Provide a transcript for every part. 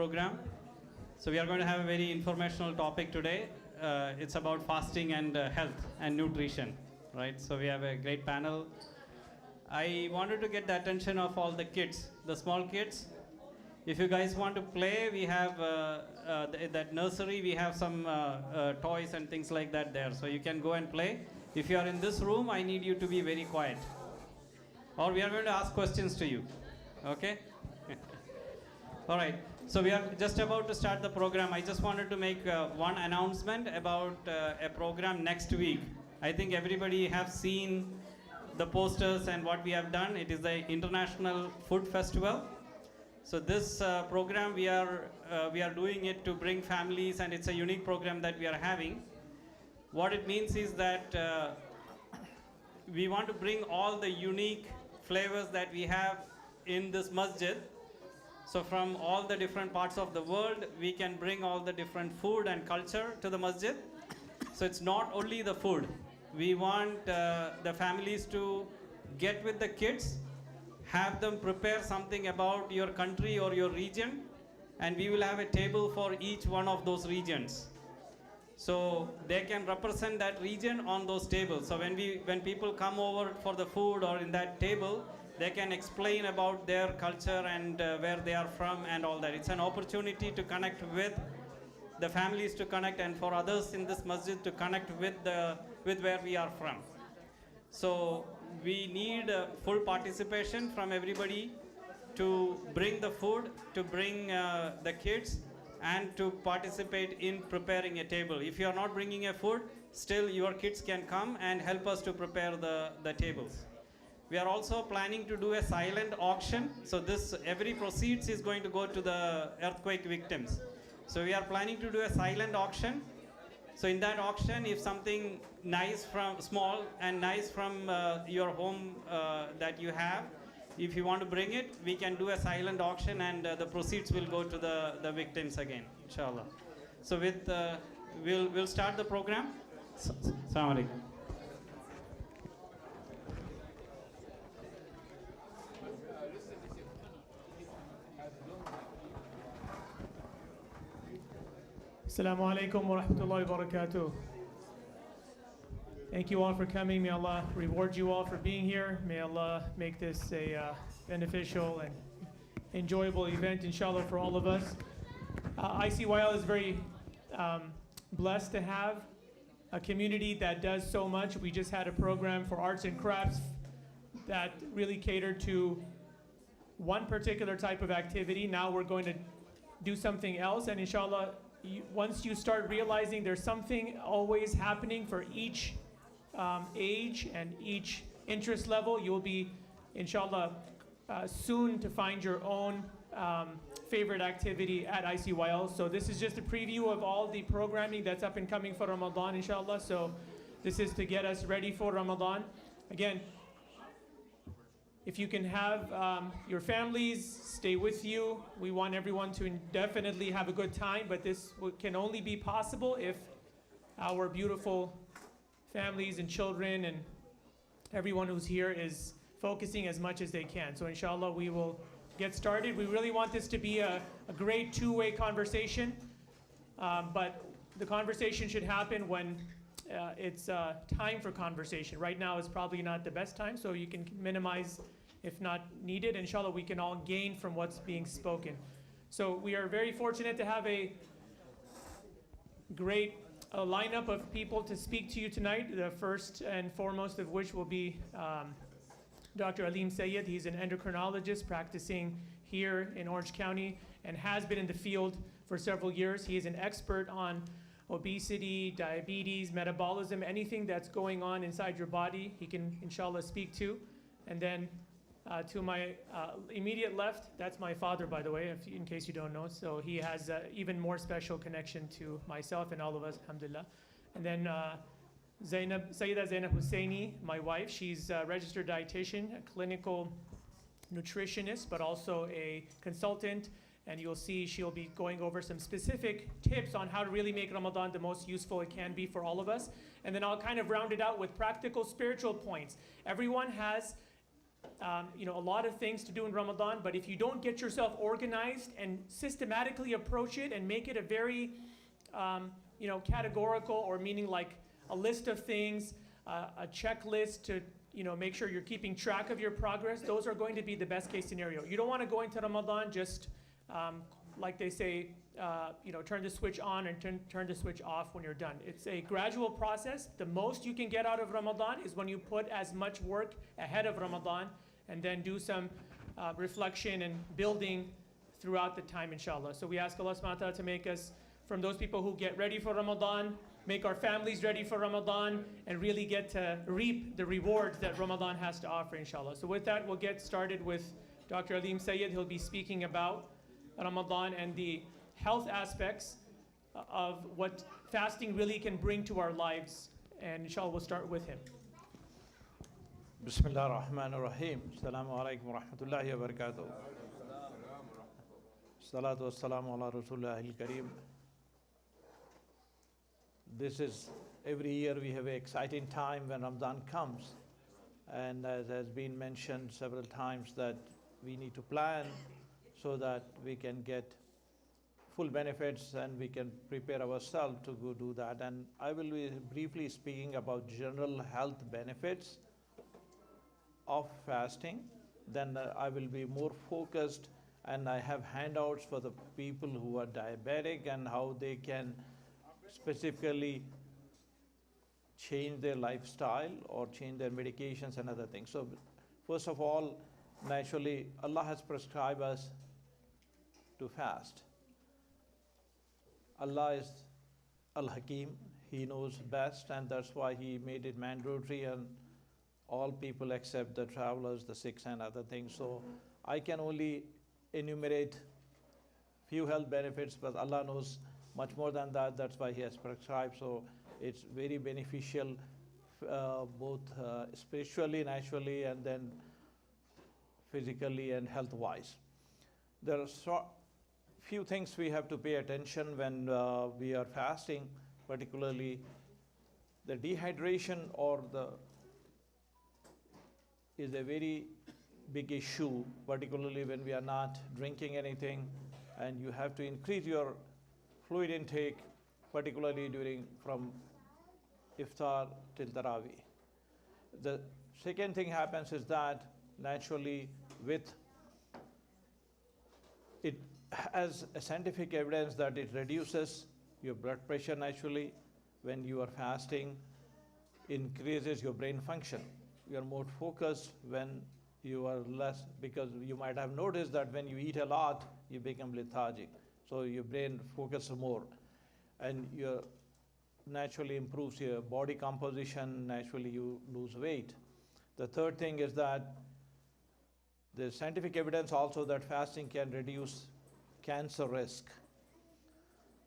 program. So we are going to have a very informational topic today. It's about fasting and health and nutrition, right? So we have a great panel. I wanted to get the attention of all the kids, the small kids. If you guys want to play, we have that nursery, we have some toys and things like that there. So you can go and play. If you are in this room, I need you to be very quiet. Or we are going to ask questions to you. Okay? All right. So we are just about to start the program. I just wanted to make one announcement about a program next week. I think everybody have seen the posters and what we have done. It is the International Food Festival. So this program we are doing it to bring families, and it's a unique program that we are having. What it means is that we want to bring all the unique flavors that we have in this masjid. So from all the different parts of the world, we can bring all the different food and culture to the masjid. So it's not only the food. We want the families to get with the kids, have them prepare something about your country or your region, and we will have a table for each one of those regions. So they can represent that region on those tables. So when people come over for the food or in that table, they can explain about their culture and where they are from and all that. It's an opportunity to connect with the families, to connect, and for others in this masjid to connect with where we are from. So we need full participation from everybody to bring the food, to bring the kids, and to participate in preparing a table. If you are not bringing a food, still your kids can come and help us to prepare the tables. We are also planning to do a silent auction. So every proceeds is going to go to the earthquake victims. So we are planning to do a silent auction. So in that auction, if something nice from small and nice from your home that you have, if you want to bring it, we can do a silent auction, and the proceeds will go to the victims again, inshallah. So we'll start the program. Assalamu alaikum. Assalamu alaikum wa rahmatullahi wa barakatuh. Thank you all for coming. May Allah reward you all for being here. May Allah make this a beneficial and enjoyable event, inshallah, for all of us. ICYL is very blessed to have a community that does so much. We just had a program for arts and crafts that really catered to one particular type of activity. Now we're going to do something else, and inshallah, once you start realizing there's something always happening for each age and each interest level, you'll be, inshallah, soon to find your own favorite activity at ICYL. So this is just a preview of all the programming that's up and coming for Ramadan, inshallah. So this is to get us ready for Ramadan. Again, if you can have your families stay with you, we want everyone to definitely have a good time, but this can only be possible if our beautiful families and children and everyone who's here is focusing as much as they can. So inshallah, we will get started. We really want this to be a great two-way conversation, but the conversation should happen when it's time for conversation. Right now is probably not the best time, so you can minimize if not needed. Inshallah, we can all gain from what's being spoken. So we are very fortunate to have a great lineup of people to speak to you tonight. The first and foremost of which will be Dr. Aleem Syed. He's an endocrinologist practicing here in Orange County and has been in the field for several years. He is an expert on obesity, diabetes, metabolism, anything that's going on inside your body, he can inshallah speak to. And then to my immediate left, that's my father, by the way, in case you don't know. So he has even more special connection to myself and all of us, alhamdulillah. And then Zainab, Sayyida Zainab Hussaini, my wife, she's a registered dietitian, a clinical nutritionist, but also a consultant. And you'll see she'll be going over some specific tips on how to really make Ramadan the most useful it can be for all of us. And then I'll kind of round it out with practical spiritual points. Everyone has a lot of things to do in Ramadan, but if you don't get yourself organized and systematically approach it and make it a very, categorical, or meaning like a list of things, a checklist to, make sure you're keeping track of your progress, those are going to be the best case scenario. You don't want to go into Ramadan just, like they say, turn the switch on and turn the switch off when you're done. It's a gradual process. The most you can get out of Ramadan is when you put as much work ahead of Ramadan and then do some reflection and building throughout the time, inshallah. So we ask Allah subhanahu wa ta'ala to make us from those people who get ready for Ramadan, make our families ready for Ramadan, and really get to reap the rewards that Ramadan has to offer, inshallah. So with that, we'll get started with Dr. Aleem Syed. He'll be speaking about Ramadan and the health aspects of what fasting really can bring to our lives. And inshallah, we'll start with him. Bismillah ar-Rahman ar-Rahim. Assalamu alaikum wa rahmatullahi wa barakatuh. Salatu wa salamu ala Rasulullah al-Kareem. This is, every year we have an exciting time when Ramadan comes. And as has been mentioned several times, that we need to plan so that we can get full benefits and we can prepare ourselves to go do that. And I will be briefly speaking about general health benefits of fasting. Then I will be more focused, and I have handouts for the people who are diabetic and how they can specifically change their lifestyle or change their medications and other things. So first of all, naturally, Allah has prescribed us to fast. Allah is Al-Hakim. He knows best, and that's why He made it mandatory, and all people except the travelers, the sick and other things. So I can only enumerate few health benefits, but Allah knows much more than that. That's why He has prescribed. So it's very beneficial, both spiritually, naturally, and then physically and health-wise. There are few things we have to pay attention when we are fasting, particularly the dehydration is a very big issue, particularly when we are not drinking anything, and you have to increase your fluid intake, particularly from iftar till Tarawih. The second thing happens is that naturally it has a scientific evidence that it reduces your blood pressure naturally. When you are fasting, increases your brain function. You are more focused when you are less, because you might have noticed that when you eat a lot, you become lethargic. So your brain focuses more, and you naturally improves your body composition, naturally you lose weight. The third thing is that there's scientific evidence also that fasting can reduce cancer risk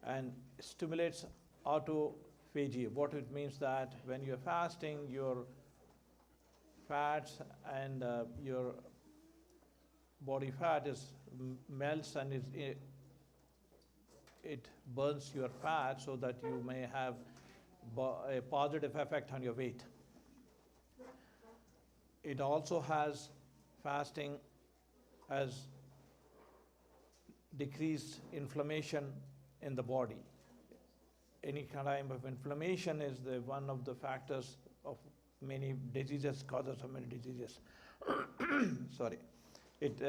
and stimulates autophagy. What it means that when you're fasting, your fats and your body fat melts, and it burns your fat so that you may have a positive effect on your weight. It also has fasting as decreased inflammation in the body. Any kind of inflammation is one of the factors of many diseases, causes of many diseases. Sorry. It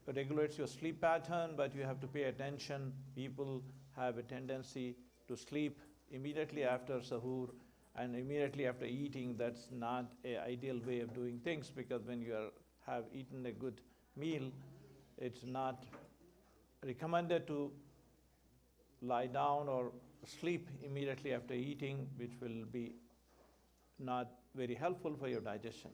regulates your sleep pattern, but you have to pay attention. People have a tendency to sleep immediately after sahur and immediately after eating. That's not an ideal way of doing things, because when you have eaten a good meal, it's not recommended to lie down or sleep immediately after eating, which will be not very helpful for your digestion.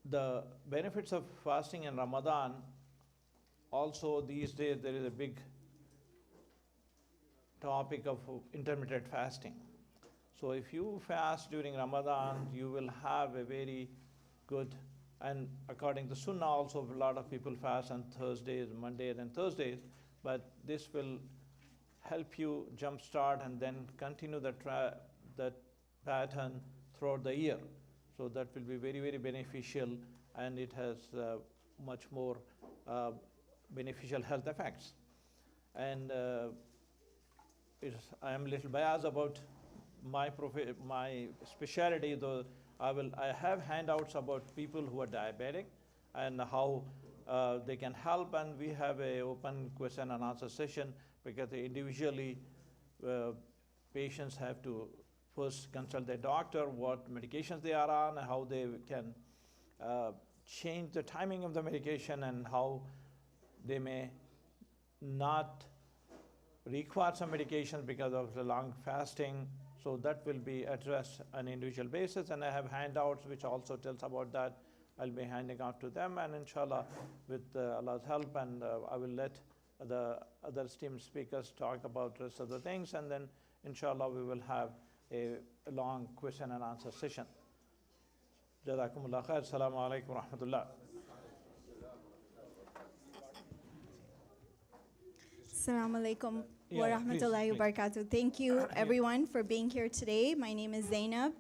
The benefits of fasting in Ramadan, also these days there is a big topic of intermittent fasting. So if you fast during Ramadan, you will have a very good, and according to Sunnah also, a lot of people fast on Thursdays, Mondays and Thursdays, but this will help you jumpstart and then continue that pattern throughout the year. So that will be very, very beneficial, and it has much more beneficial health effects. And I am a little biased about my specialty, though I have handouts about people who are diabetic and how they can help, and we have a open question and answer session, because individually patients have to first consult their doctor, what medications they are on, how they can change the timing of the medication, and how they may not require some medications because of the long fasting. So that will be addressed on an individual basis, and I have handouts which also tells about that. I'll be handing out to them, and inshallah, with Allah's help, and I will let the other esteemed speakers talk about the rest of the things, and then inshallah we will have a long question and answer session. Jazakumullah khair. Assalamu alaikum wa rahmatullah. Assalamu alaikum Yeah, wa rahmatullahi wa barakatuh. Thank you everyone for being here today. My name is Zainab,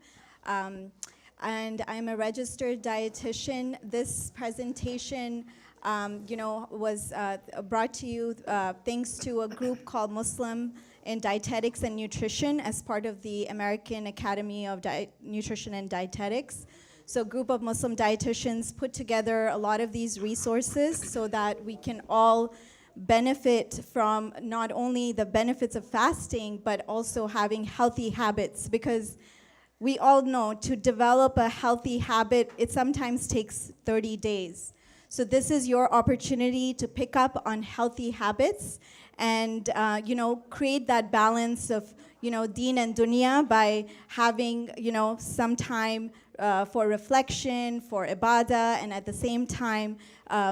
and I'm a registered dietitian. This presentation was brought to you thanks to a group called Muslim in Dietetics and Nutrition as part of the American Academy of Nutrition and Dietetics. So a group of Muslim dietitians put together a lot of these resources so that we can all benefit from not only the benefits of fasting, but also having healthy habits, because we all know to develop a healthy habit, it sometimes takes 30 days. So this is your opportunity to pick up on healthy habits and create that balance of deen and dunya by having some time for reflection, for ibadah, and at the same time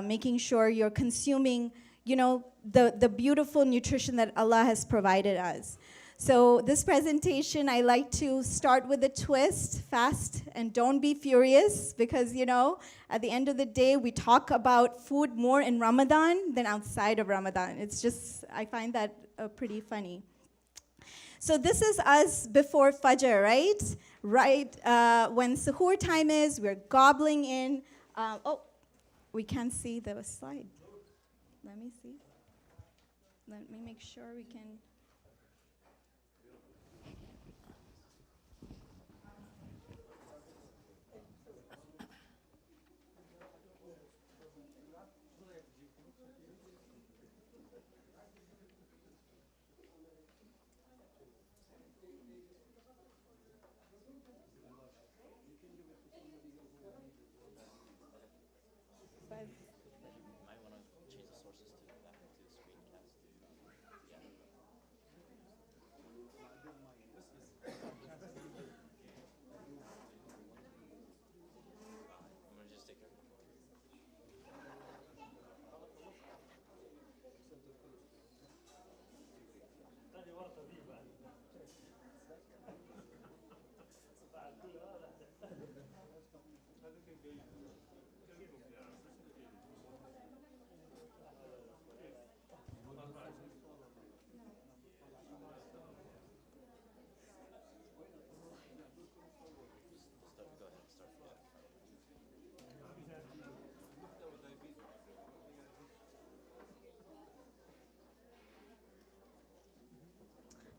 making sure you're consuming the beautiful nutrition that Allah has provided us. So this presentation, I like to start with a twist, fast and don't be furious, because at the end of the day, we talk about food more in Ramadan than outside of Ramadan. It's just, I find that pretty funny. So this is us before Fajr, right? When suhoor time is, we're gobbling in. We can't see the slide. Let me see. Let me make sure we can.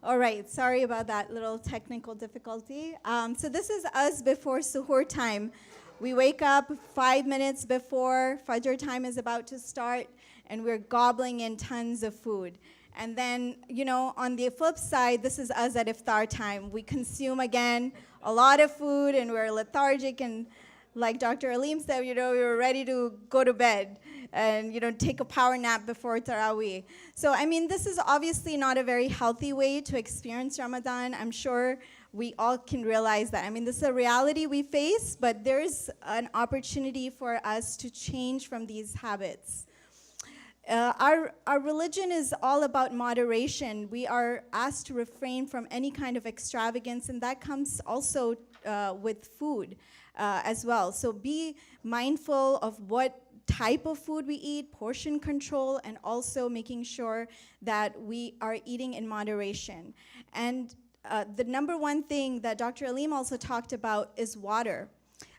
All right, sorry about that little technical difficulty. So this is us before suhoor time. We wake up 5 minutes before Fajr time is about to start, and we're gobbling in tons of food. And then, on the flip side, this is us at iftar time. We consume, again, a lot of food, and we're lethargic, and like Dr. Aleem said, we were ready to go to bed and, take a power nap before Taraweeh. So, this is obviously not a very healthy way to experience Ramadan. I'm sure we all can realize that. This is a reality we face, but there's an opportunity for us to change from these habits. Our religion is all about moderation. We are asked to refrain from any kind of extravagance, and that comes also with food as well. So be mindful of what type of food we eat, portion control, and also making sure that we are eating in moderation. And the number one thing that Dr. Aleem also talked about is water.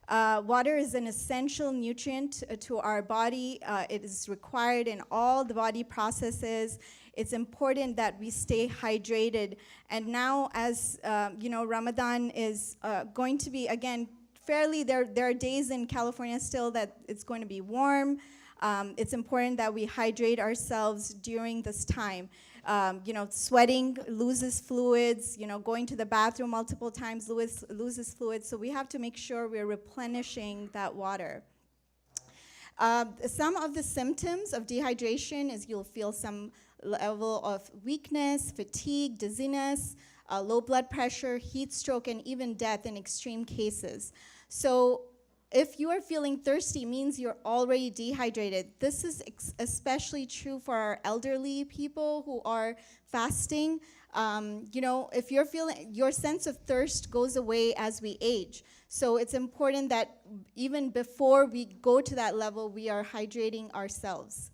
Water is an essential nutrient to our body. It is required in all the body processes. It's important that we stay hydrated. And now, as Ramadan is going to be, again, fairly, there are days in California still that it's going to be warm. It's important that we hydrate ourselves during this time. Sweating loses fluids, going to the bathroom multiple times loses fluids, so we have to make sure we're replenishing that water. Some of the symptoms of dehydration is you'll feel some level of weakness, fatigue, dizziness, low blood pressure, heat stroke, and even death in extreme cases. So if you are feeling thirsty, means you're already dehydrated. This is especially true for our elderly people who are fasting. If you're feeling, your sense of thirst goes away as we age. So it's important that even before we go to that level, we are hydrating ourselves.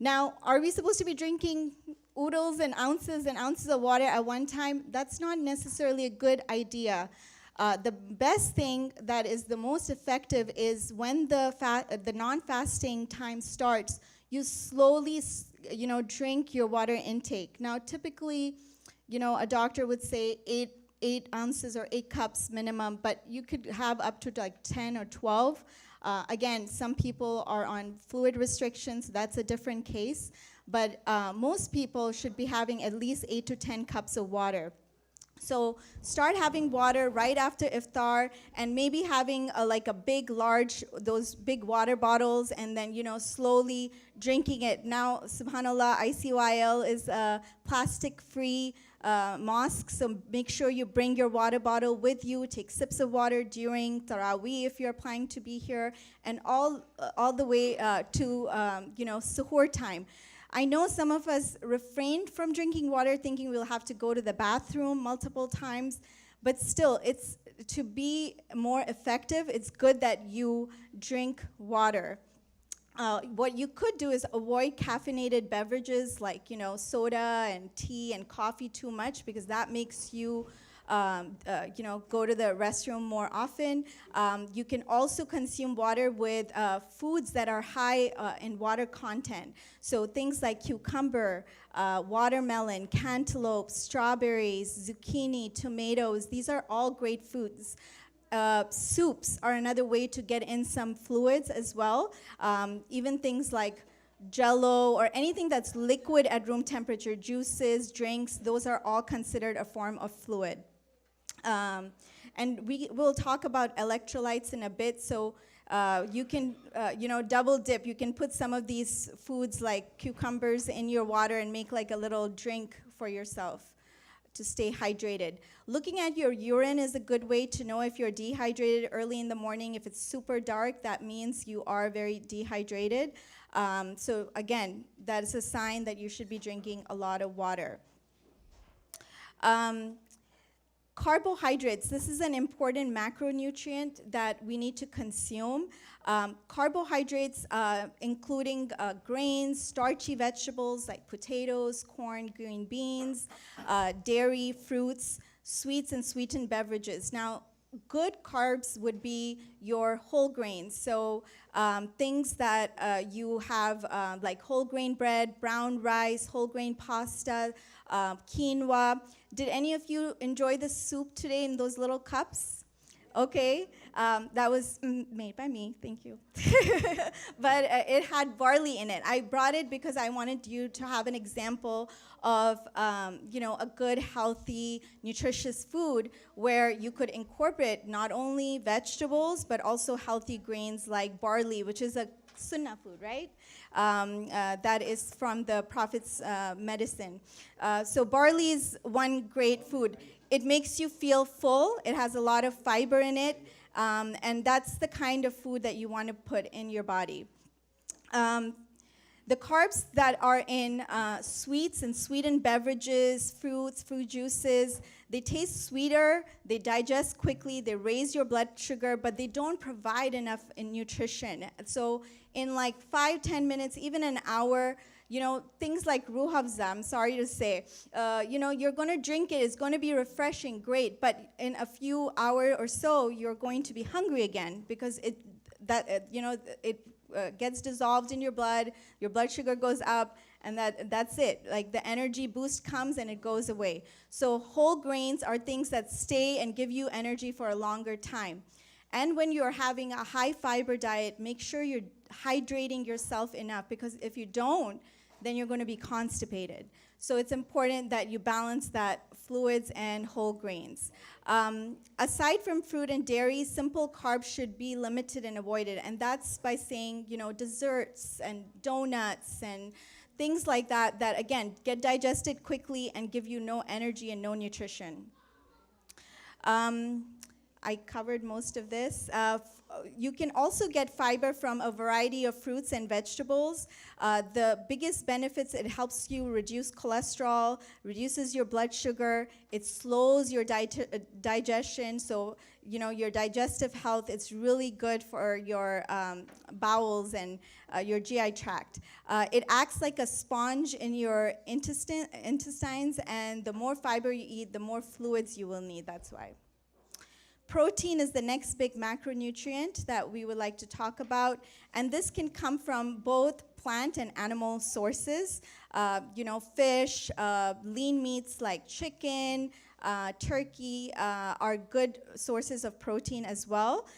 Now, are we supposed to be drinking oodles and ounces of water at one time? That's not necessarily a good idea. The best thing that is the most effective is when the non-fasting time starts, you slowly, drink your water intake. Now, typically, a doctor would say 8 ounces or 8 cups minimum, but you could have up to like 10 or 12. Again, some people are on fluid restrictions, that's a different case, but most people should be having at least 8 to 10 cups of water. So start having water right after iftar, and maybe having those big water bottles, and then slowly drinking it. Now, subhanallah, ICYL is a plastic-free mosque, so make sure you bring your water bottle with you. Take sips of water during Taraweeh if you're planning to be here, and all the way to suhoor time. I know some of us refrained from drinking water thinking we'll have to go to the bathroom multiple times, but still, it's to be more effective, it's good that you drink water. What you could do is avoid caffeinated beverages like soda and tea and coffee too much, because that makes you go to the restroom more often. You can also consume water with foods that are high in water content. So things like cucumber, watermelon, cantaloupe, strawberries, zucchini, tomatoes, these are all great foods. Soups are another way to get in some fluids as well. Even things like Jell-O or anything that's liquid at room temperature, juices, drinks, those are all considered a form of fluid. And we will talk about electrolytes in a bit, so you can, double dip. You can put some of these foods like cucumbers in your water and make like a little drink for yourself to stay hydrated. Looking at your urine is a good way to know if you're dehydrated early in the morning. If it's super dark, that means you are very dehydrated. So again, that is a sign that you should be drinking a lot of water. Carbohydrates, this is an important macronutrient that we need to consume. Carbohydrates, including grains, starchy vegetables like potatoes, corn, green beans, dairy, fruits, sweets, and sweetened beverages. Now, good carbs would be your whole grains. So things that you have like whole grain bread, brown rice, whole grain pasta, quinoa. Did any of you enjoy the soup today in those little cups? Okay, that was made by me, thank you. But it had barley in it. I brought it because I wanted you to have an example of a good, healthy, nutritious food where you could incorporate not only vegetables, but also healthy grains like barley, which is a sunnah food, right? That is from the Prophet's medicine. So barley is one great food. It makes you feel full. It has a lot of fiber in it. And that's the kind of food that you want to put in your body. The carbs that are in sweets and sweetened beverages, fruits, fruit juices, they taste sweeter, they digest quickly, they raise your blood sugar, but they don't provide enough in nutrition. So in like 5-10 minutes, even an hour, things like Ruh Afza, I'm sorry to say, you're going to drink it, it's going to be refreshing, great, but in a few hours or so, you're going to be hungry again because it gets dissolved in your blood sugar goes up, and that's it. Like the energy boost comes and it goes away. So whole grains are things that stay and give you energy for a longer time. And when you're having a high fiber diet, make sure you're hydrating yourself enough, because if you don't, then you're going to be constipated. So it's important that you balance that fluids and whole grains. Aside from fruit and dairy, simple carbs should be limited and avoided. And that's by saying, desserts and donuts and things like that, that again, get digested quickly and give you no energy and no nutrition. I covered most of this. You can also get fiber from a variety of fruits and vegetables. The biggest benefits, it helps you reduce cholesterol, reduces your blood sugar, it slows your digestion, so your digestive health. It's really good for your bowels and your GI tract. It acts like a sponge in your intestines, and the more fiber you eat, the more fluids you will need, that's why. Protein is the next big macronutrient that we would like to talk about, and this can come from both plant and animal sources. Fish, lean meats like chicken, turkey are good sources of protein as well.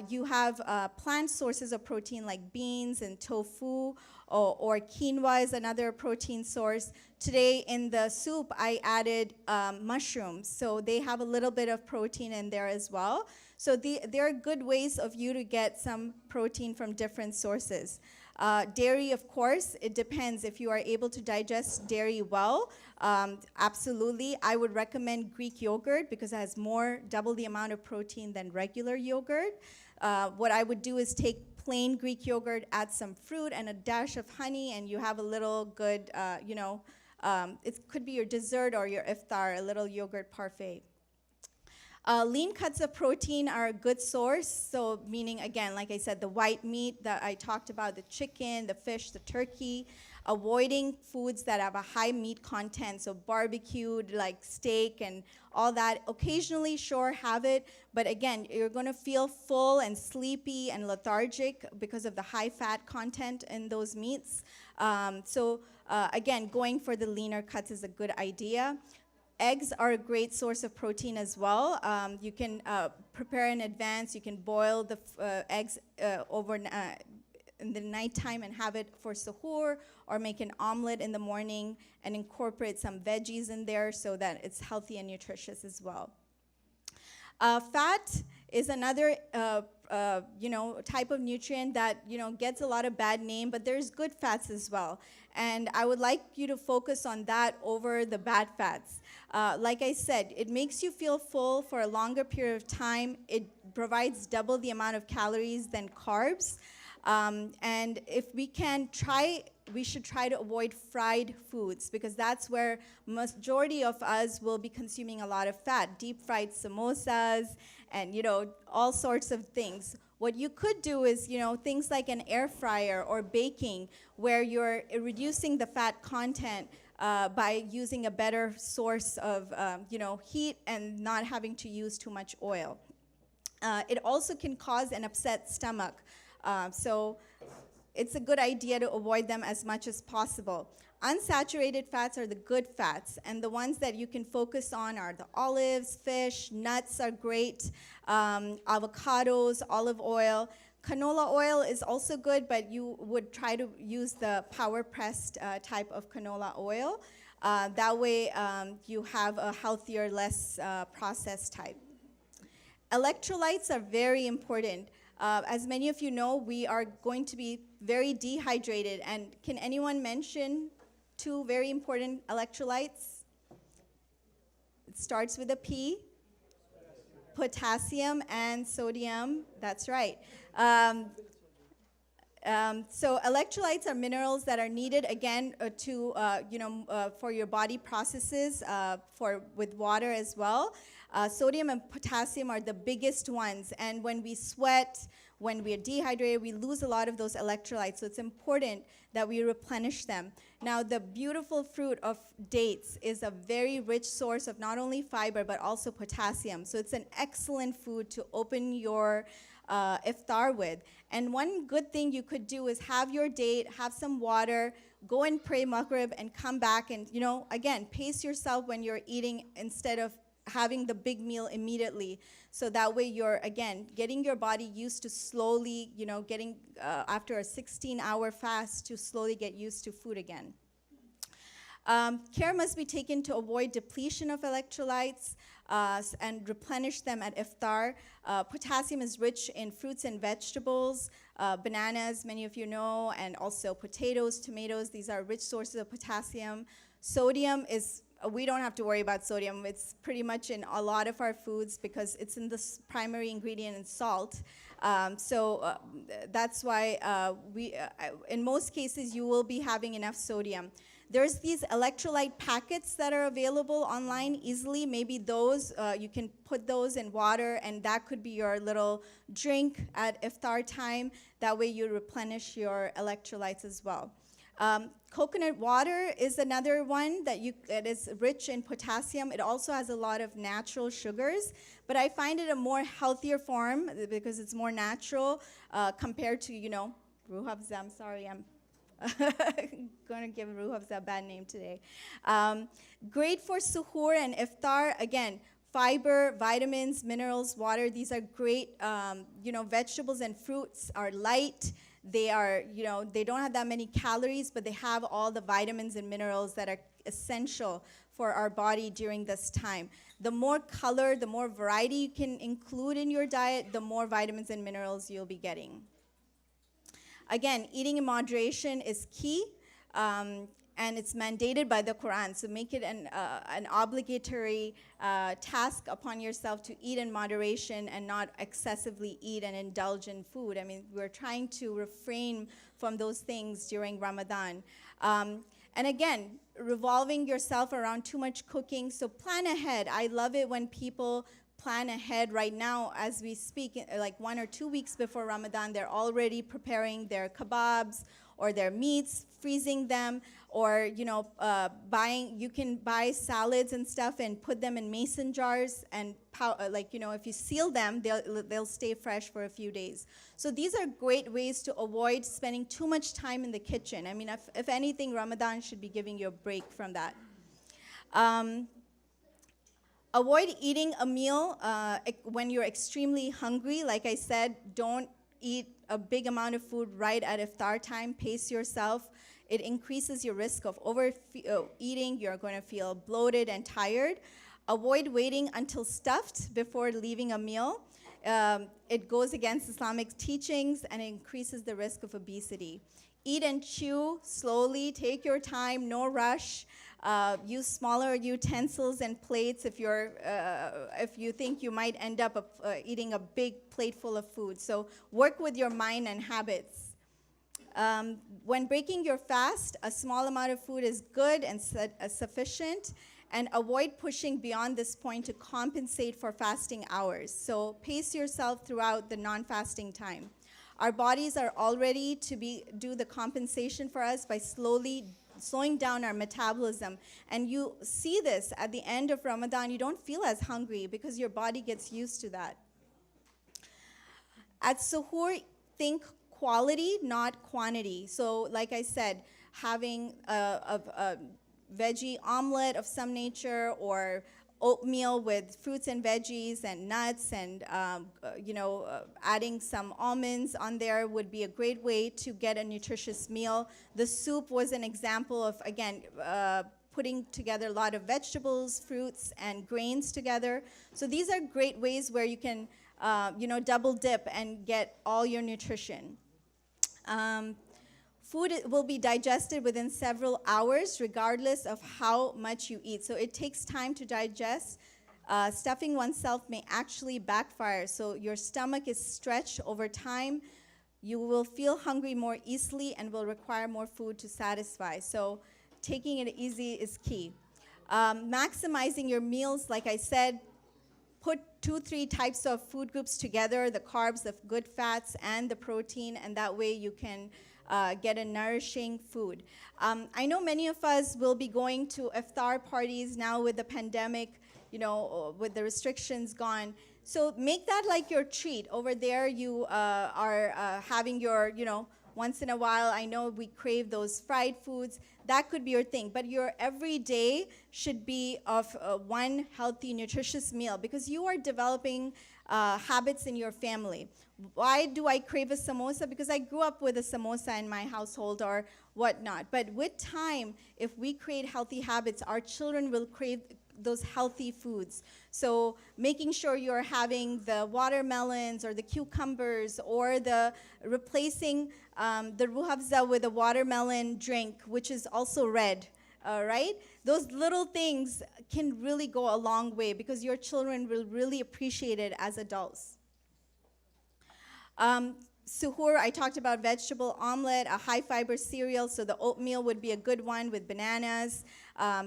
You have plant sources of protein like beans and tofu, or quinoa is another protein source. Today in the soup, I added mushrooms, so they have a little bit of protein in there as well. So there are good ways of you to get some protein from different sources. Dairy, of course, it depends. If you are able to digest dairy well, absolutely. I would recommend Greek yogurt because it has double the amount of protein than regular yogurt. What I would do is take plain Greek yogurt, add some fruit and a dash of honey, and you have a little good, it could be your dessert or your iftar, a little yogurt parfait. Lean cuts of protein are a good source, so meaning, again, like I said, the white meat that I talked about, the chicken, the fish, the turkey, avoiding foods that have a high meat content, so barbecued, like steak and all that. Occasionally, sure, have it, but again, you're going to feel full and sleepy and lethargic because of the high fat content in those meats. Again, going for the leaner cuts is a good idea. Eggs are a great source of protein as well. You can prepare in advance. You can boil the eggs in the nighttime and have it for suhoor, or make an omelet in the morning and incorporate some veggies in there so that it's healthy and nutritious as well. Fat is another type of nutrient that gets a lot of bad name, but there's good fats as well. And I would like you to focus on that over the bad fats. Like I said, it makes you feel full for a longer period of time. It provides double the amount of calories than carbs. And if we can we should try to avoid fried foods, because that's where majority of us will be consuming a lot of fat. Deep fried samosas and all sorts of things. What you could do is things like an air fryer or baking, where you're reducing the fat content by using a better source of heat and not having to use too much oil. It also can cause an upset stomach. So it's a good idea to avoid them as much as possible. Unsaturated fats are the good fats, and the ones that you can focus on are the olives, fish, nuts are great, avocados, olive oil. Canola oil is also good, but you would try to use the power-pressed type of canola oil. That way you have a healthier, less processed type. Electrolytes are very important. As many of you know, we are going to be very dehydrated. And can anyone mention 2 very important electrolytes? It starts with a P. Potassium and sodium. That's right. So electrolytes are minerals that are needed, again, for your body processes, with water as well. Sodium and potassium are the biggest ones, and when we sweat, when we're dehydrated, we lose a lot of those electrolytes. So it's important that we replenish them. Now, the beautiful fruit of dates is a very rich source of not only fiber, but also potassium. So it's an excellent food to open your iftar with. And one good thing you could do is have your date, have some water, go and pray Maghrib, and come back and, again, pace yourself when you're eating instead of having the big meal immediately. So that way you're, again, getting your body used to slowly, getting, after a 16-hour fast, to slowly get used to food again. Care must be taken to avoid depletion of electrolytes and replenish them at iftar. Potassium is rich in fruits and vegetables, bananas, many of you know, and also potatoes, tomatoes. These are rich sources of potassium. Sodium is, we don't have to worry about sodium. It's pretty much in a lot of our foods because it's in the primary ingredient in salt. That's why in most cases, you will be having enough sodium. There's these electrolyte packets that are available online easily. Maybe those, you can put those in water, and that could be your little drink at iftar time. That way you replenish your electrolytes as well. Coconut water is another one that is rich in potassium. It also has a lot of natural sugars, but I find it a more healthier form because it's more natural compared to, Ruh Afza. I'm sorry, I'm going to give Ruh Afza a bad name today. Great for suhoor and iftar. Again, fiber, vitamins, minerals, water. These are great. Vegetables and fruits are light. They are, they don't have that many calories, but they have all the vitamins and minerals that are essential for our body during this time. The more color, the more variety you can include in your diet, the more vitamins and minerals you'll be getting. Again, eating in moderation is key, and it's mandated by the Quran. So make it an obligatory task upon yourself to eat in moderation and not excessively eat and indulge in food. I mean, we're trying to refrain from those things during Ramadan. And again, revolving yourself around too much cooking, so plan ahead. I love it when people plan ahead. Right now as we speak, like 1 or 2 weeks before Ramadan, they're already preparing their kebabs or their meats, freezing them, or you can buy salads and stuff and put them in mason jars, and if you seal them, they'll stay fresh for a few days. So these are great ways to avoid spending too much time in the kitchen. I mean, if anything, Ramadan should be giving you a break from that. Avoid eating a meal when you're extremely hungry. Like I said, don't eat a big amount of food right at iftar time. Pace yourself. It increases your risk of overeating. You're going to feel bloated and tired. Avoid waiting until stuffed before leaving a meal. It goes against Islamic teachings and it increases the risk of obesity. Eat and chew slowly. Take your time. No rush. Use smaller utensils and plates if you think you might end up eating a big plate full of food. So work with your mind and habits. When breaking your fast, a small amount of food is good and sufficient, and avoid pushing beyond this point to compensate for fasting hours. So pace yourself throughout the non-fasting time. Our bodies are all ready to do the compensation for us by slowing down our metabolism. And you see this at the end of Ramadan. You don't feel as hungry because your body gets used to that. At suhoor, think quality, not quantity. So like I said, having a veggie omelet of some nature, or oatmeal with fruits and veggies and nuts, and adding some almonds on there would be a great way to get a nutritious meal. The soup was an example of, again, putting together a lot of vegetables, fruits, and grains together. So these are great ways where you can double dip and get all your nutrition. Food will be digested within several hours, regardless of how much you eat. So it takes time to digest. Stuffing oneself may actually backfire. So your stomach is stretched over time. You will feel hungry more easily and will require more food to satisfy. So taking it easy is key. Maximizing your meals, like I said, put 2-3 types of food groups together, the carbs, the good fats, and the protein, and that way you can get a nourishing food. I know many of us will be going to iftar parties now with the pandemic, with the restrictions gone. So make that like your treat. Over there you are having your, once in a while, I know we crave those fried foods. That could be your thing. But your everyday should be of one healthy, nutritious meal, because you are developing habits in your family. Why do I crave a samosa? Because I grew up with a samosa in my household or whatnot. But with time, if we create healthy habits, our children will crave those healthy foods. So making sure you're having the watermelons or the cucumbers, or the replacing the ruhabza with a watermelon drink, which is also red, right? Those little things can really go a long way, because your children will really appreciate it as adults. Suhoor, I talked about vegetable omelet, a high fiber cereal, so the oatmeal would be a good one with bananas,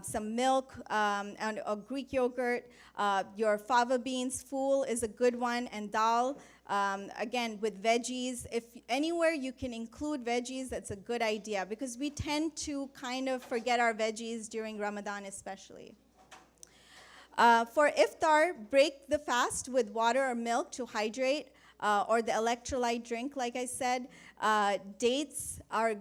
some milk, and a Greek yogurt. Your fava beans, fool is a good one, and dal, again with veggies. If anywhere you can include veggies, that's a good idea, because we tend to kind of forget our veggies during Ramadan especially. For iftar, break the fast with water or milk to hydrate. Or the electrolyte drink, like I said. Dates are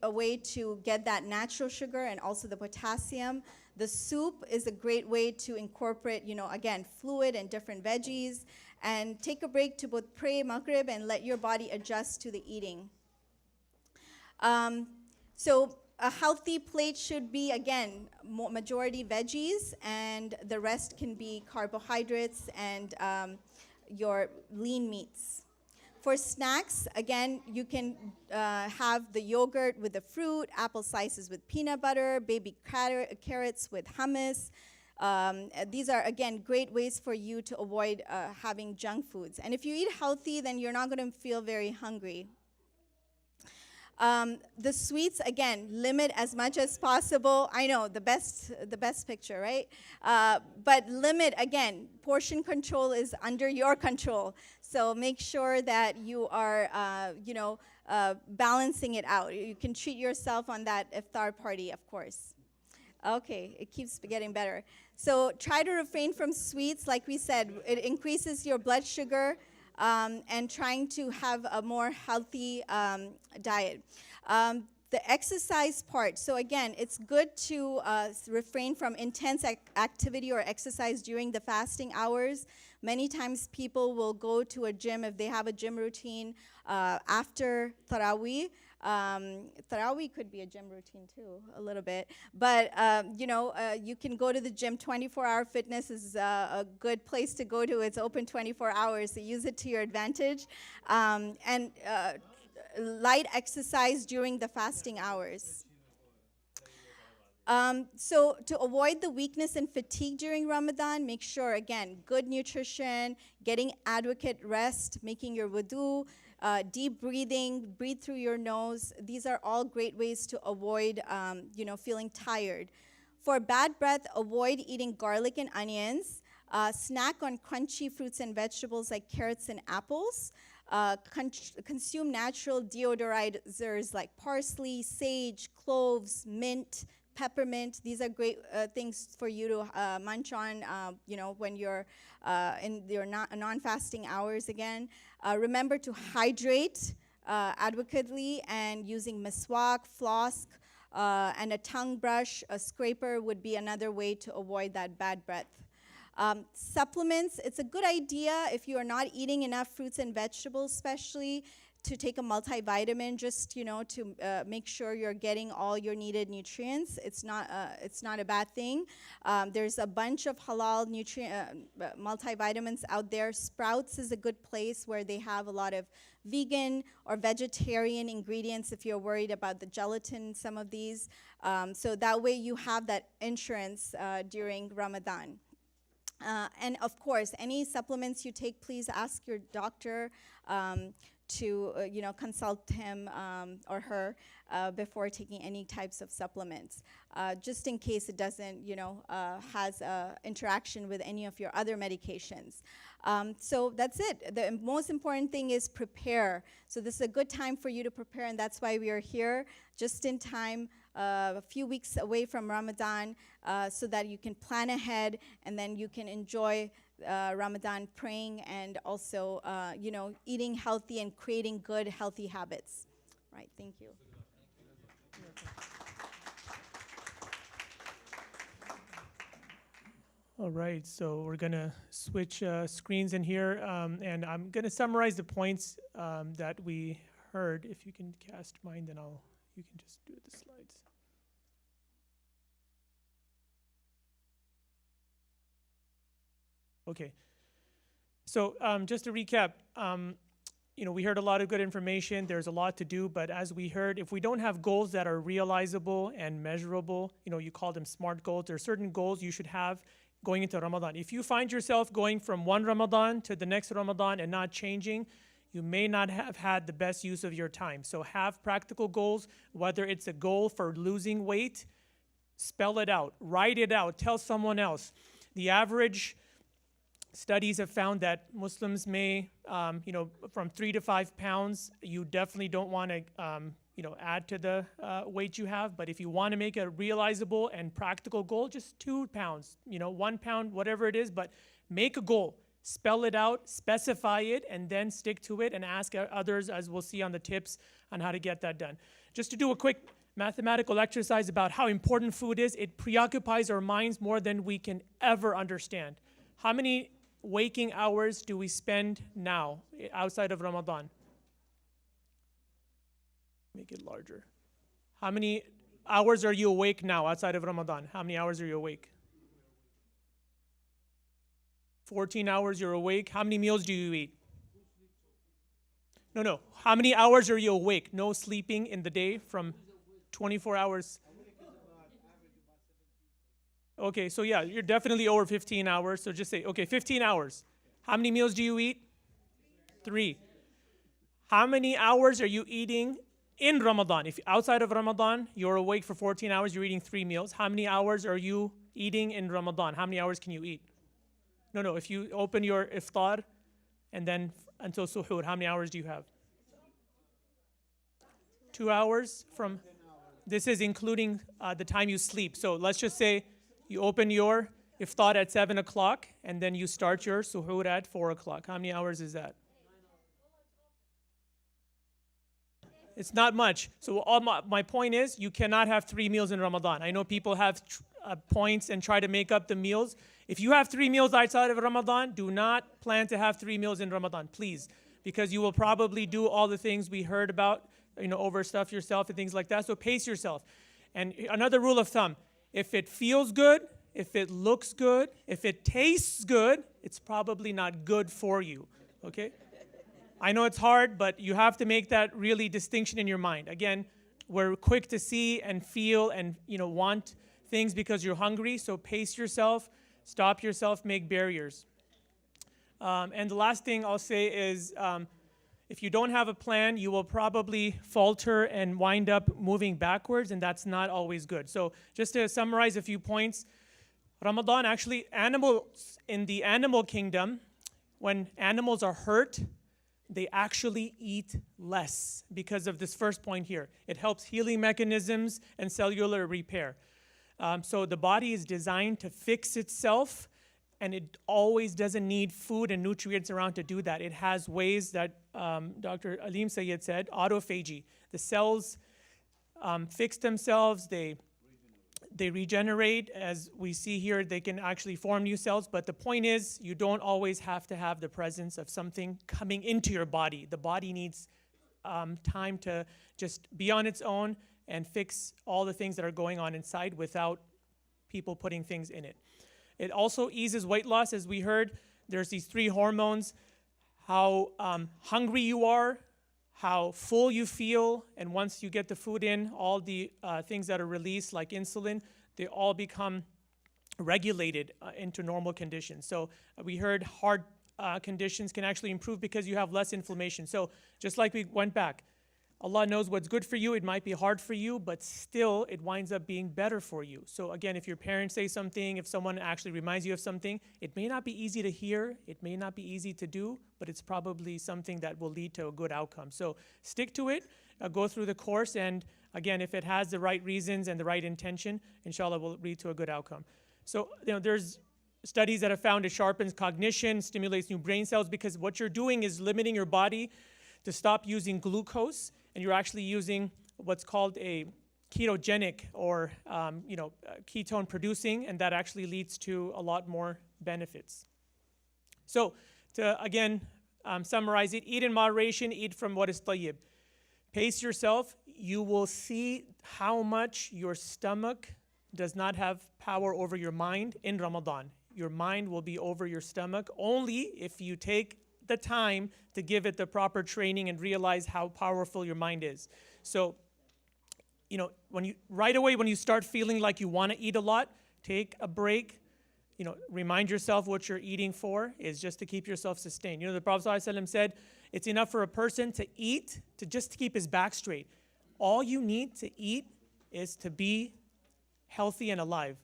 a way to get that natural sugar and also the potassium. The soup is a great way to incorporate, again, fluid and different veggies. And take a break to both pray, maghrib, and let your body adjust to the eating. So a healthy plate should be, again, majority veggies, and the rest can be carbohydrates and your lean meats. For snacks, again, you can have the yogurt with the fruit, apple slices with peanut butter, baby carrots with hummus. These are, again, great ways for you to avoid having junk foods. And if you eat healthy, then you're not going to feel very hungry. The sweets, again, limit as much as possible. I know, the best picture, right? But limit, again, portion control is under your control. So make sure that you are, balancing it out. You can treat yourself on that iftar party, of course. Okay, it keeps getting better. So try to refrain from sweets. Like we said, it increases your blood sugar. And trying to have a more healthy diet. The exercise part. So again, it's good to refrain from intense activity or exercise during the fasting hours. Many times people will go to a gym if they have a gym routine after Taraweeh. Taraweeh could be a gym routine too, a little bit. But, you can go to the gym. 24-hour fitness is a good place to go to. It's open 24 hours, so use it to your advantage. And light exercise during the fasting hours. So to avoid the weakness and fatigue during Ramadan, make sure, again, good nutrition, getting adequate rest, making your wudu, deep breathing, breathe through your nose. These are all great ways to avoid, feeling tired. For bad breath, avoid eating garlic and onions. Snack on crunchy fruits and vegetables like carrots and apples. Consume natural deodorizers like parsley, sage, cloves, mint, peppermint. These are great things for you to munch on, when you're in your non-fasting hours again. Remember to hydrate adequately, and using miswak, floss, and a tongue brush, a scraper would be another way to avoid that bad breath. Supplements, it's a good idea if you are not eating enough fruits and vegetables, especially, to take a multivitamin, just to make sure you're getting all your needed nutrients. It's not a bad thing. There's a bunch of halal multivitamins out there. Sprouts is a good place where they have a lot of vegan or vegetarian ingredients if you're worried about the gelatin, some of these. So that way you have that insurance during Ramadan. And of course, any supplements you take, please ask your doctor to consult him or her before taking any types of supplements, just in case it doesn't has interaction with any of your other medications. So that's it. The most important thing is prepare. So this is a good time for you to prepare, and that's why we are here just in time, a few weeks away from Ramadan, so that you can plan ahead and then you can enjoy Ramadan praying and also eating healthy and creating good, healthy habits. Right, thank you. All right, so we're going to switch screens in here, and I'm going to summarize the points that we heard. If you can cast mine, then you can just do the slides. Okay, so just to recap, we heard a lot of good information. There's a lot to do, but as we heard, if we don't have goals that are realizable and measurable, you call them SMART goals. There are certain goals you should have going into Ramadan. If you find yourself going from one Ramadan to the next Ramadan and not changing, you may not have had the best use of your time. So have practical goals, whether it's a goal for losing weight, spell it out, write it out, tell someone else. The average studies have found that Muslims may, from 3 to 5 pounds, you definitely don't want to, add to the weight you have. But if you want to make a realizable and practical goal, just 2 pounds, 1 pound, whatever it is, but make a goal, spell it out, specify it, and then stick to it and ask others, as we'll see on the tips on how to get that done. Just to do a quick mathematical exercise about how important food is, it preoccupies our minds more than we can ever understand. How many waking hours do we spend now outside of Ramadan? Make it larger. How many hours are you awake now outside of Ramadan? How many hours are you awake? 14 hours you're awake. How many meals do you eat? No. How many hours are you awake? No sleeping in the day from 24 hours. Okay, so yeah, you're definitely over 15 hours. So just say, okay, 15 hours. How many meals do you eat? 3. How many hours are you eating in Ramadan? If outside of Ramadan, you're awake for 14 hours, you're eating 3 meals. How many hours are you eating in Ramadan? How many hours can you eat? No, if you open your iftar and then until suhoor, how many hours do you have? 2 hours from, this is including the time you sleep. So let's just say you open your iftar at 7 o'clock and then you start your suhoor at 4 o'clock. How many hours is that? It's not much. So all my point is, you cannot have 3 meals in Ramadan. I know people have points and try to make up the meals. If you have 3 meals outside of Ramadan, do not plan to have 3 meals in Ramadan, please. Because you will probably do all the things we heard about, overstuff yourself and things like that. So pace yourself. And another rule of thumb, if it feels good, if it looks good, if it tastes good, it's probably not good for you, okay? I know it's hard, but you have to make that really distinction in your mind. Again, we're quick to see and feel and want things because you're hungry, so pace yourself, stop yourself, make barriers. And the last thing I'll say is, if you don't have a plan, you will probably falter and wind up moving backwards, and that's not always good. So just to summarize a few points, Ramadan, actually, animals in the animal kingdom, when animals are hurt, they actually eat less because of this first point here. It helps healing mechanisms and cellular repair. So the body is designed to fix itself, and it always doesn't need food and nutrients around to do that. It has ways that Dr. Aleem Syed said, autophagy. The cells fix themselves, they regenerate. As we see here, they can actually form new cells. But the point is, you don't always have to have the presence of something coming into your body. The body needs time to just be on its own and fix all the things that are going on inside without people putting things in it. It also eases weight loss. As we heard, there's these 3 hormones, how hungry you are, how full you feel, and once you get the food in, all the things that are released, like insulin, they all become regulated into normal conditions. So we heard conditions can actually improve because you have less inflammation. So just like we went back, Allah knows what's good for you. It might be hard for you, but still it winds up being better for you. So again, if your parents say something, if someone actually reminds you of something, it may not be easy to hear, it may not be easy to do, but it's probably something that will lead to a good outcome. So stick to it, go through the course, and again, if it has the right reasons and the right intention, inshallah will lead to a good outcome. So there's studies that have found it sharpens cognition, stimulates new brain cells, because what you're doing is limiting your body to stop using glucose, and you're actually using what's called a ketogenic or ketone producing, and that actually leads to a lot more benefits. So to again summarize it, eat in moderation, eat from what is tayyib. Pace yourself. You will see how much your stomach does not have power over your mind in Ramadan. Your mind will be over your stomach only if you take the time to give it the proper training and realize how powerful your mind is. So, right away when you start feeling like you want to eat a lot, take a break. Remind yourself what you're eating for is just to keep yourself sustained. The Prophet ﷺ said, it's enough for a person to eat just to keep his back straight. All you need to eat is to be healthy and alive.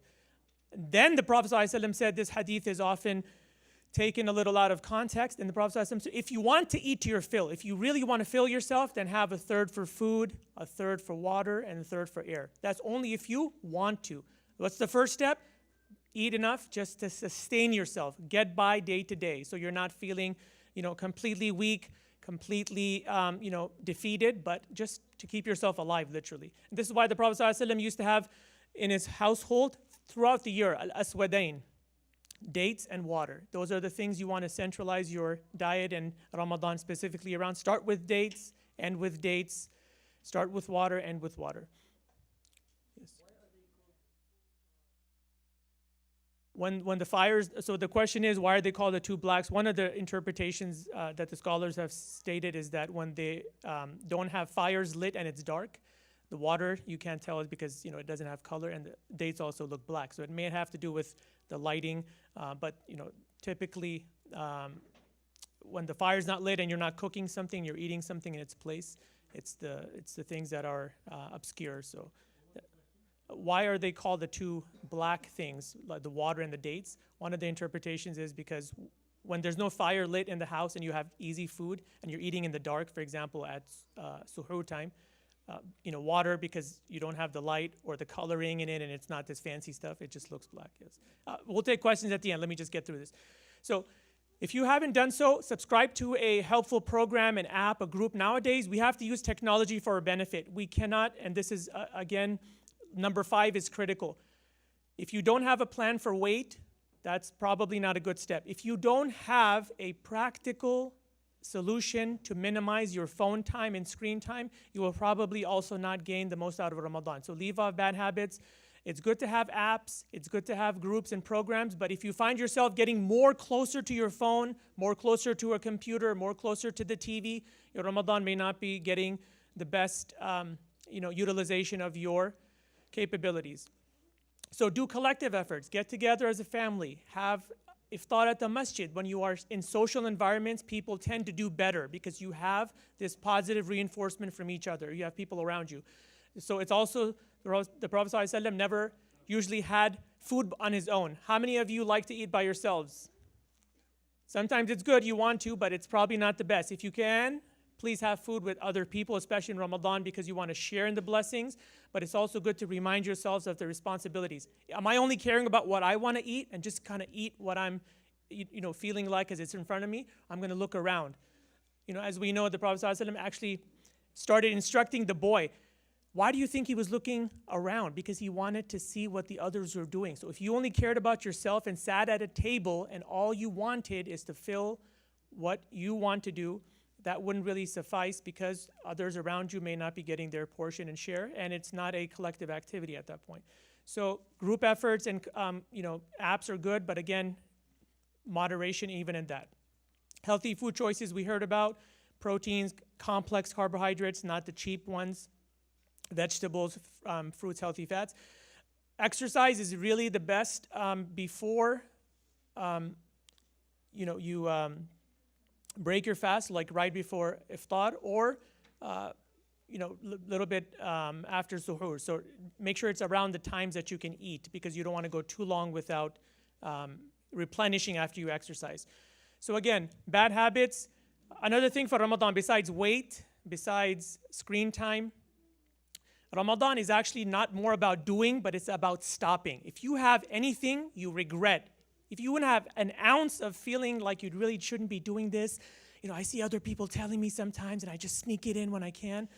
Then the Prophet ﷺ said, this hadith is often taken a little out of context, and the Prophet ﷺ said, if you want to eat to your fill, if you really want to fill yourself, then have a third for food, a third for water, and a third for air. That's only if you want to. What's the first step? Eat enough just to sustain yourself, get by day to day, so you're not feeling, completely weak, completely, defeated, but just to keep yourself alive, literally. And this is why the Prophet ﷺ used to have in his household throughout the year, al-aswadain, dates and water. Those are the things you want to centralize your diet and Ramadan specifically around. Start with dates, end with dates. Start with water, end with water. Yes. When the fires, so the question is, why are they called the two blacks? One of the interpretations that the scholars have stated is that when they don't have fires lit and it's dark, the water, you can't tell is because it doesn't have color, and the dates also look black. So it may have to do with the lighting, but typically when the fire's not lit and you're not cooking something, you're eating something in its place, it's the things that are obscure. So why are they called the two black things, like the water and the dates? One of the interpretations is because when there's no fire lit in the house and you have easy food and you're eating in the dark, for example, at suhoor time, water, because you don't have the light or the coloring in it and it's not this fancy stuff, it just looks black, yes. We'll take questions at the end. Let me just get through this. So if you haven't done so, subscribe to a helpful program, an app, a group. Nowadays, we have to use technology for our benefit. We cannot, and this is, again, number 5 is critical. If you don't have a plan for weight, that's probably not a good step. If you don't have a practical solution to minimize your phone time and screen time, you will probably also not gain the most out of Ramadan. So leave off bad habits. It's good to have apps, it's good to have groups and programs, but if you find yourself getting more closer to your phone, more closer to a computer, more closer to the TV, your Ramadan may not be getting the best utilization of your capabilities. So do collective efforts, get together as a family, have iftar at the masjid. When you are in social environments, people tend to do better because you have this positive reinforcement from each other. You have people around you. So it's also, the Prophet ﷺ never usually had food on his own. How many of you like to eat by yourselves? Sometimes it's good, you want to, but it's probably not the best. If you can, please have food with other people, especially in Ramadan, because you want to share in the blessings, but it's also good to remind yourselves of the responsibilities. Am I only caring about what I want to eat and just kind of eat what I'm feeling like as it's in front of me? I'm going to look around. As we know, the Prophet ﷺ actually started instructing the boy. Why do you think he was looking around? Because he wanted to see what the others were doing. So if you only cared about yourself and sat at a table and all you wanted is to fill what you want to do, that wouldn't really suffice because others around you may not be getting their portion and share, and it's not a collective activity at that point. So group efforts and apps are good, but again, moderation even in that. Healthy food choices we heard about, proteins, complex carbohydrates, not the cheap ones, vegetables, fruits, healthy fats. Exercise is really the best before you break your fast like right before iftar, or little bit after suhoor. So make sure it's around the times that you can eat, because you don't want to go too long without replenishing after you exercise. So again, bad habits. Another thing for Ramadan, besides weight, besides screen time, Ramadan is actually not more about doing, but it's about stopping. If you have anything you regret, if you wouldn't have an ounce of feeling like you really shouldn't be doing this, I see other people telling me sometimes and I just sneak it in when I can.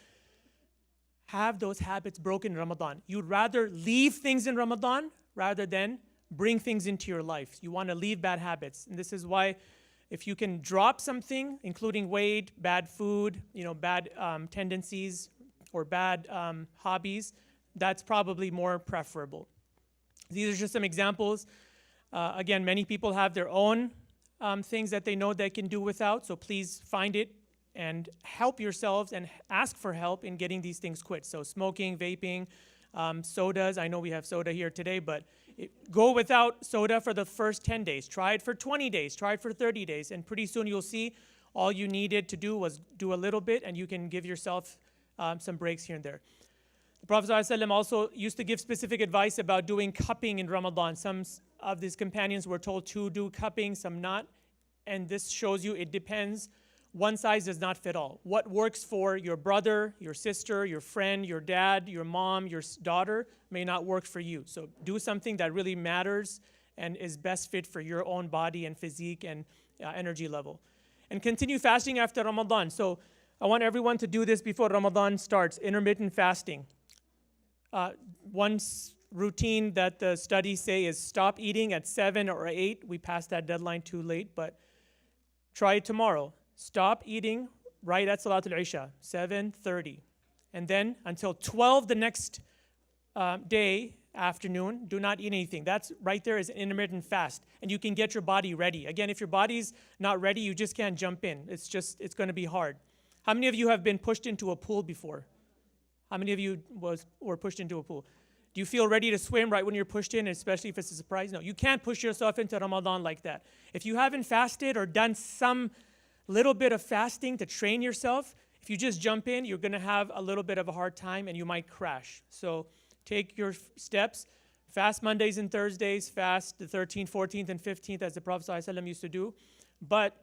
Have those habits broken in Ramadan. You'd rather leave things in Ramadan rather than bring things into your life. You want to leave bad habits. And this is why if you can drop something, including weight, bad food, bad tendencies, or bad hobbies, that's probably more preferable. These are just some examples. Again, many people have their own things that they know they can do without, so please find it and help yourselves and ask for help in getting these things quit. So smoking, vaping, sodas. I know we have soda here today, but go without soda for the first 10 days. Try it for 20 days. Try it for 30 days. And pretty soon you'll see all you needed to do was do a little bit, and you can give yourself some breaks here and there. The Prophet ﷺ also used to give specific advice about doing cupping in Ramadan. Some of his companions were told to do cupping, some not. And this shows you it depends. One size does not fit all. What works for your brother, your sister, your friend, your dad, your mom, your daughter may not work for you. So do something that really matters and is best fit for your own body and physique and energy level. And continue fasting after Ramadan. So I want everyone to do this before Ramadan starts, intermittent fasting. One routine that the studies say is stop eating at 7 or 8. We passed that deadline too late, but try it tomorrow. Stop eating right at Salatul Isha, 7:30. And then until 12 the next day, afternoon, do not eat anything. That's right there is an intermittent fast. And you can get your body ready. Again, if your body's not ready, you just can't jump in. It's going to be hard. How many of you have been pushed into a pool before? How many of you were pushed into a pool? Do you feel ready to swim right when you're pushed in, especially if it's a surprise? No, you can't push yourself into Ramadan like that. If you haven't fasted or done some little bit of fasting to train yourself, if you just jump in, you're going to have a little bit of a hard time and you might crash. So take your steps. Fast Mondays and Thursdays. Fast the 13th, 14th, and 15th as the Prophet ﷺ used to do. But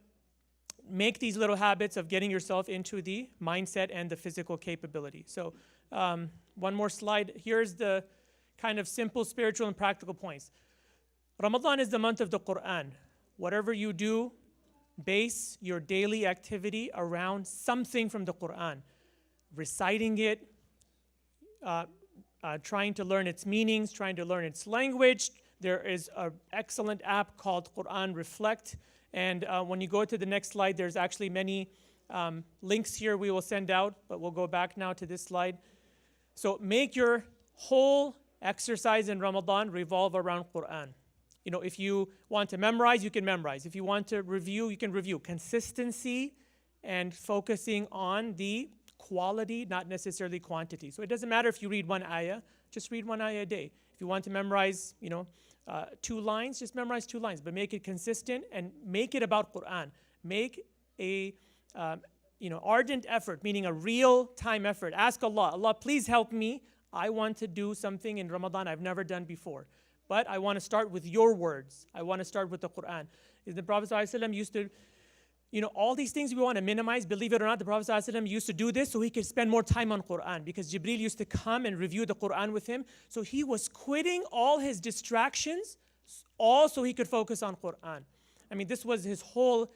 make these little habits of getting yourself into the mindset and the physical capability. So one more slide. Here's the kind of simple spiritual and practical points. Ramadan is the month of the Quran. Whatever you do, base your daily activity around something from the Quran. Reciting it, trying to learn its meanings, trying to learn its language. There is an excellent app called Quran Reflect. And when you go to the next slide, there's actually many links here we will send out, but we'll go back now to this slide. So make your whole exercise in Ramadan revolve around Quran. If you want to memorize, you can memorize. If you want to review, you can review. Consistency and focusing on the quality, not necessarily quantity. So it doesn't matter if you read one ayah, just read one ayah a day. If you want to memorize, 2 lines, just memorize 2 lines, but make it consistent and make it about Quran. Make a ardent effort, meaning a real time effort. Ask Allah, Allah, please help me. I want to do something in Ramadan I've never done before. But I want to start with your words. I want to start with the Quran. The Prophet ﷺ used to, all these things we want to minimize. Believe it or not, the Prophet ﷺ used to do this so he could spend more time on Quran, because Jibreel used to come and review the Quran with him. So he was quitting all his distractions, all so he could focus on Quran. This was his whole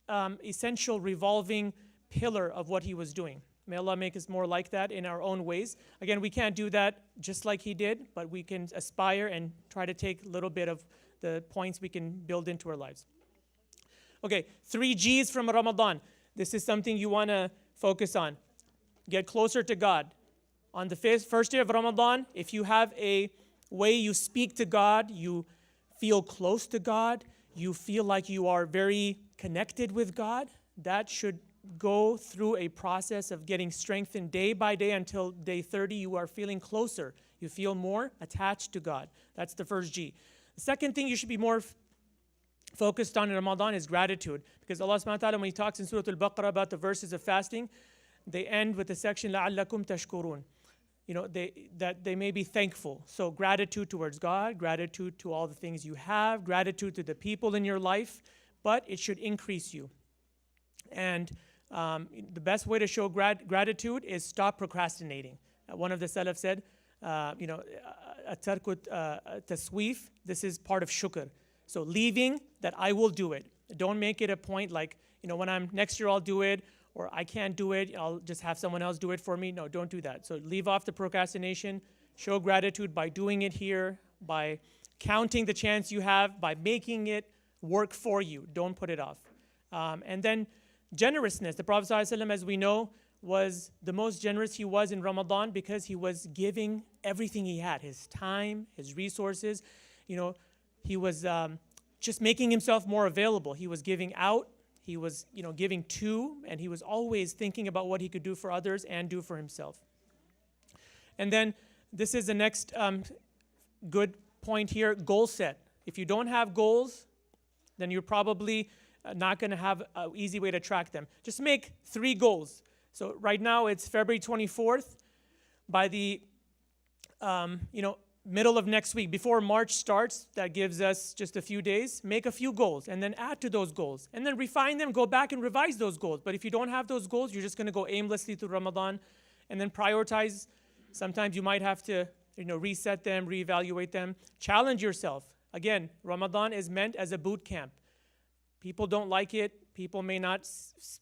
essential revolving pillar of what he was doing. May Allah make us more like that in our own ways. Again, we can't do that just like he did, but we can aspire and try to take a little bit of the points we can build into our lives. Okay, 3 G's from Ramadan. This is something you want to focus on. Get closer to God. On the first day of Ramadan, if you have a way you speak to God, you feel close to God, you feel like you are very connected with God, that should go through a process of getting strengthened day by day until day 30. You are feeling closer. You feel more attached to God. That's the first G. The second thing you should be more focused on in Ramadan is gratitude. Because Allah subhanahu wa ta'ala, when He talks in Surah Al-Baqarah about the verses of fasting, they end with the section, لَعَلَّكُمْ تَشْكُرُونَ. That they may be thankful. So gratitude towards God, gratitude to all the things you have, gratitude to the people in your life, but it should increase you. And the best way to show gratitude is stop procrastinating. One of the Salaf said, الترك tasweef, this is part of shukr. So leaving that I will do it. Don't make it a point like, when I'm next year I'll do it, or I can't do it, I'll just have someone else do it for me. No, don't do that. So leave off the procrastination. Show gratitude by doing it here, by counting the chance you have, by making it work for you. Don't put it off. And then generousness. The Prophet ﷺ, as we know, was the most generous he was in Ramadan because he was giving everything he had, his time, his resources. He was just making himself more available. He was giving out. He was, giving to, and he was always thinking about what he could do for others and do for himself. And then this is the next good point here, goal set. If you don't have goals, then you're probably not going to have an easy way to track them. Just make 3 goals. So right now it's February 24th. By the, middle of next week, before March starts, that gives us just a few days, make a few goals and then add to those goals and then refine them, go back and revise those goals. But if you don't have those goals, you're just going to go aimlessly through Ramadan and then prioritize. Sometimes you might have to, reset them, reevaluate them, challenge yourself. Again, Ramadan is meant as a boot camp. People don't like it. People may not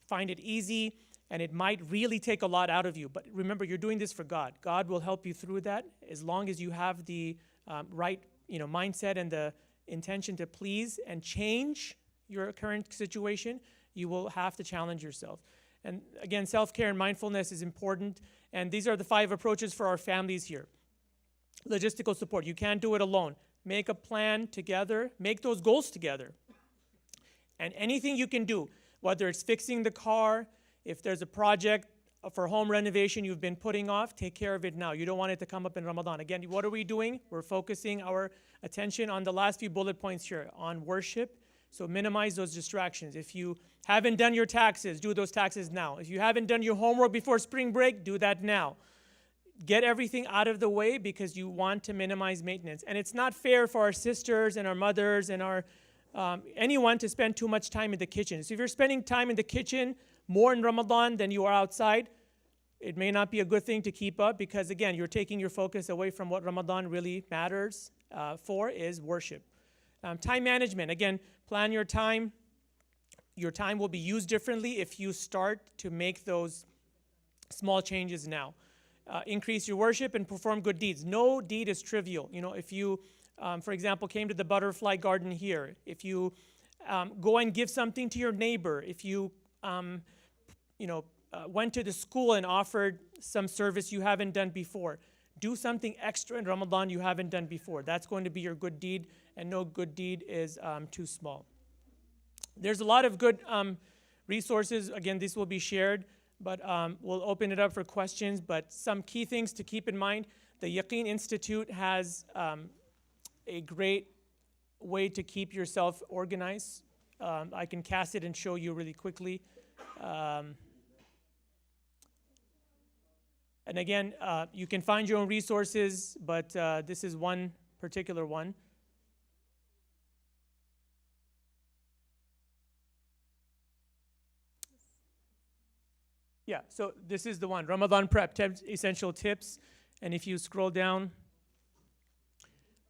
find it easy. And it might really take a lot out of you. But remember, you're doing this for God. God will help you through that as long as you have the right mindset and the intention to please and change your current situation. You will have to challenge yourself. And again, self-care and mindfulness is important. And these are the 5 approaches for our families here. Logistical support. You can't do it alone. Make a plan together. Make those goals together. And anything you can do, whether it's fixing the car, if there's a project for home renovation you've been putting off, take care of it now. You don't want it to come up in Ramadan. Again, what are we doing? We're focusing our attention on the last few bullet points here, on worship. So minimize those distractions. If you haven't done your taxes, do those taxes now. If you haven't done your homework before spring break, do that now. Get everything out of the way because you want to minimize maintenance. And it's not fair for our sisters and our mothers and our anyone to spend too much time in the kitchen. So if you're spending time in the kitchen more in Ramadan than you are outside, it may not be a good thing to keep up because, again, you're taking your focus away from what Ramadan really matters for is worship. Time management. Again, plan your time. Your time will be used differently if you start to make those small changes now. Increase your worship and perform good deeds. No deed is trivial. If you, for example, came to the butterfly garden here, if you go and give something to your neighbor, if you went to the school and offered some service you haven't done before. Do something extra in Ramadan you haven't done before. That's going to be your good deed, and no good deed is too small. There's a lot of good resources. Again, this will be shared, but we'll open it up for questions. But some key things to keep in mind. The Yaqeen Institute has a great way to keep yourself organized. I can cast it and show you really quickly. And again, you can find your own resources, but this is one particular one. Yeah, so this is the one, Ramadan Prep, 10 Essential Tips. And if you scroll down,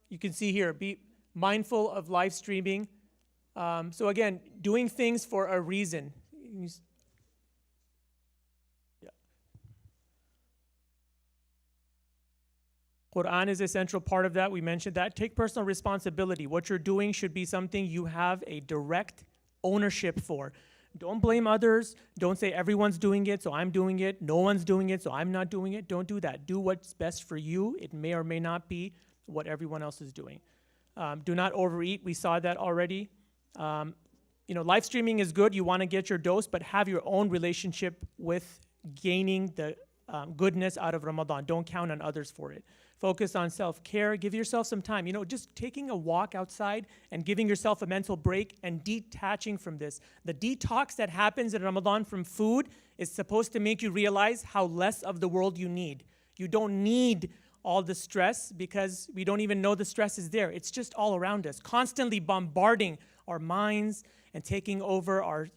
you can see here, be mindful of live streaming. So again, doing things for a reason. Yeah. Quran is a central part of that. We mentioned that. Take personal responsibility. What you're doing should be something you have a direct ownership for. Don't blame others. Don't say everyone's doing it, so I'm doing it. No one's doing it, so I'm not doing it. Don't do that. Do what's best for you. It may or may not be what everyone else is doing. Do not overeat. We saw that already. Live streaming is good. You want to get your dose, but have your own relationship with gaining the goodness out of Ramadan. Don't count on others for it. Focus on self-care. Give yourself some time. You know, just taking a walk outside and giving yourself a mental break and detaching from this. The detox that happens in Ramadan from food is supposed to make you realize how less of the world you need. You don't need all the stress because we don't even know the stress is there. It's just all around us, constantly bombarding our minds and taking over our,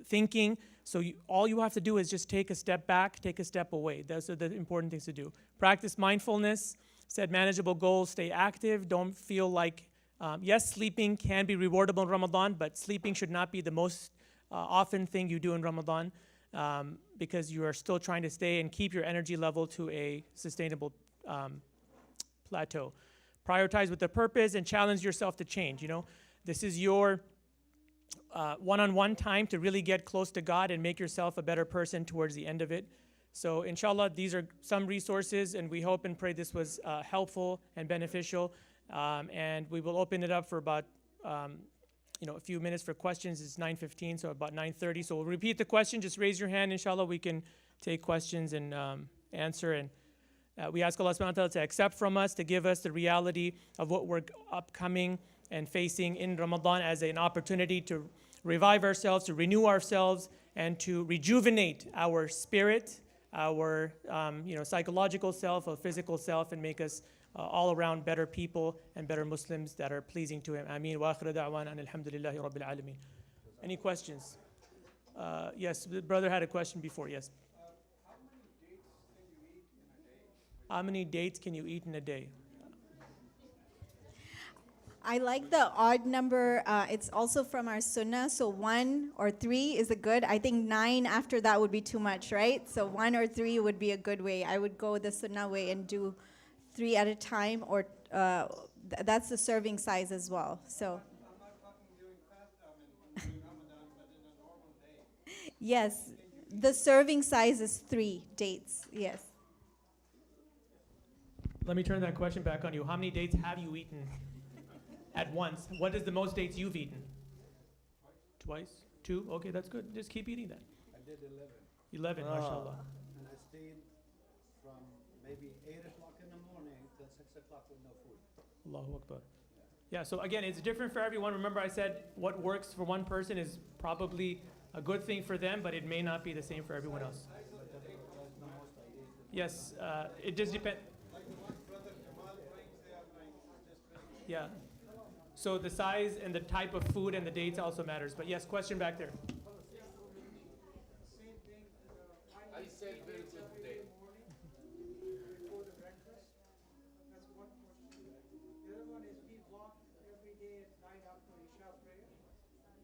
thinking. So all you have to do is just take a step back, take a step away. Those are the important things to do. Practice mindfulness, set manageable goals, stay active. Don't feel like, yes, sleeping can be rewardable in Ramadan, but sleeping should not be the most often thing you do in Ramadan because you are still trying to stay and keep your energy level to a sustainable plateau. Prioritize with a purpose and challenge yourself to change. You know, this is your one-on-one time to really get close to God and make yourself a better person towards the end of it. So inshallah, these are some resources, and we hope and pray this was helpful and beneficial. And we will open it up for about a few minutes for questions. It's 9:15, so about 9:30. So we'll repeat the question. Just raise your hand. Inshallah, we can take questions and answer. And we ask Allah subhanahu wa ta'ala to accept from us, to give us the reality of what we're upcoming and facing in Ramadan as an opportunity to revive ourselves, to renew ourselves, and to rejuvenate our spirit, our psychological self, our physical self, and make us all around better people and better Muslims that are pleasing to Him. Ameen. Wa akhiru da'wana an alhamdulillahi rabbil alameen. Any questions? Yes, the brother had a question before. Yes. How many dates can you eat in a day? I like the odd number. It's also from our sunnah, so 1 or 3 is a good. I think 9 after that would be too much, right? So 1 or 3 would be a good way. I would go the sunnah way and do 3 at a time, or that's the serving size as well. So. I'm not talking during fast, during Ramadan, but in a normal day. Yes, the serving size is 3 dates. Yes. Let me turn that question back on you. How many dates have you eaten at once? What is the most dates you've eaten? Twice? 2? Okay, that's good. Just keep eating that. I did 11, 11. mashallah. And I stayed from maybe 8 o'clock in the morning till 6 o'clock with no food. Allahu Akbar. Yeah, so again, it's different for everyone. Remember I said what works for one person is probably a good thing for them, but it may not be the same for everyone else. Yes, it just depends. Yeah. So the size and the type of food and the dates also matters. But yes, question back there. I said very good day. Before the breakfast. That's one question. The other one is we walk every day at night after Isha prayer.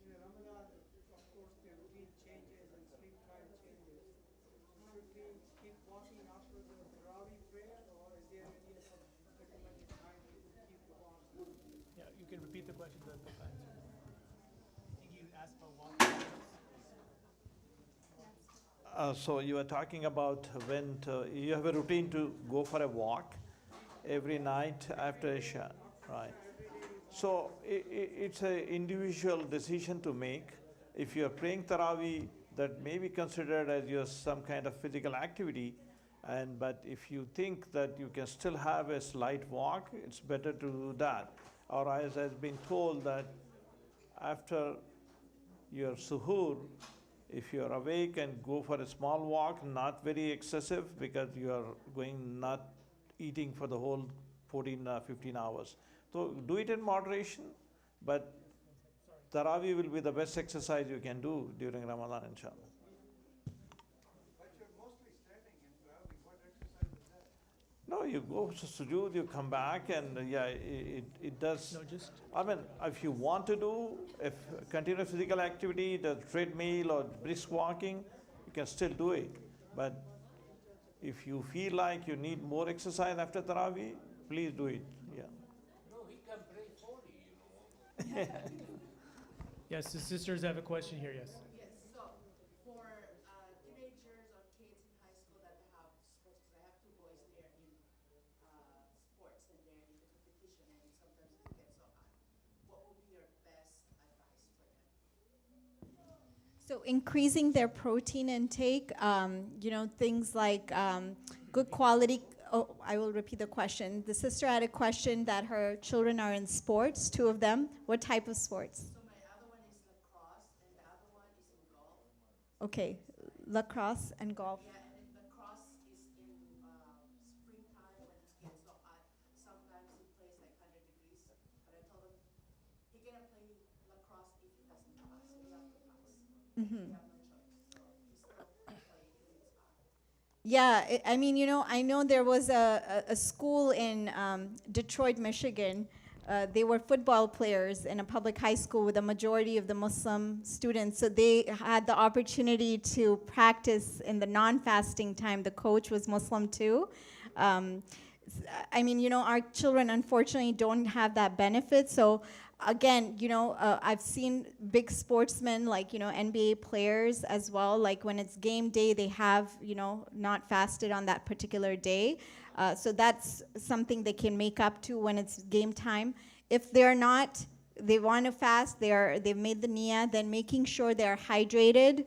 In Ramadan, of course, the routine changes and sleep time changes. Should we keep walking after the Tarawih prayer, or is there any recommended time to keep the walk? Yeah, you can repeat the question. I think you asked for walking. So you were talking about when you have a routine to go for a walk every night after Isha, right? So it's an individual decision to make. If you're praying Taraweeh, that may be considered as your some kind of physical activity, but if you think that you can still have a slight walk, it's better to do that. Or as has been told that after your suhoor, if you are awake and go for a small walk, not very excessive because you are not eating for the whole 14, 15 hours. So do it in moderation, but Taraweeh will be the best exercise you can do during Ramadan, inshallah. But you're mostly standing in Tarawih. What exercise is that? No, you go to sujood, you come back, and it does. No, just I mean, if you want to do if continuous physical activity, the treadmill or brisk walking, you can still do it. But if you feel like you need more exercise after Taraweeh, please do it. Yeah. No, he can pray 40, you know. yes, the sisters have a question here. Yes. Yes, so for teenagers or kids in high school that have sports, because I have 2 boys, they're in sports and they're in the competition and sometimes it gets so hot. What would be your best advice for them? So increasing their protein intake, things like good quality. Oh, I will repeat the question. The sister had a question that her children are in sports, 2 of them. What type of sports? So my other one is lacrosse, and the other one is in golf. Okay, lacrosse and golf. Yeah, and then lacrosse is in springtime when it gets so hot. Sometimes he plays like 100 degrees. But I told him he cannot play lacrosse if he doesn't fast. So you have to fast. You have no choice. So he's still playing when it's hot. Yeah, I know there was a school in Detroit, Michigan. They were football players in a public high school with a majority of the Muslim students. So they had the opportunity to practice in the non-fasting time. The coach was Muslim too. Our children unfortunately don't have that benefit. So again, I've seen big sportsmen like, NBA players as well. Like when it's game day, they have, not fasted on that particular day. So that's something they can make up to when it's game time. If they're not, they want to fast, they've made the niyyah, then making sure they're hydrated,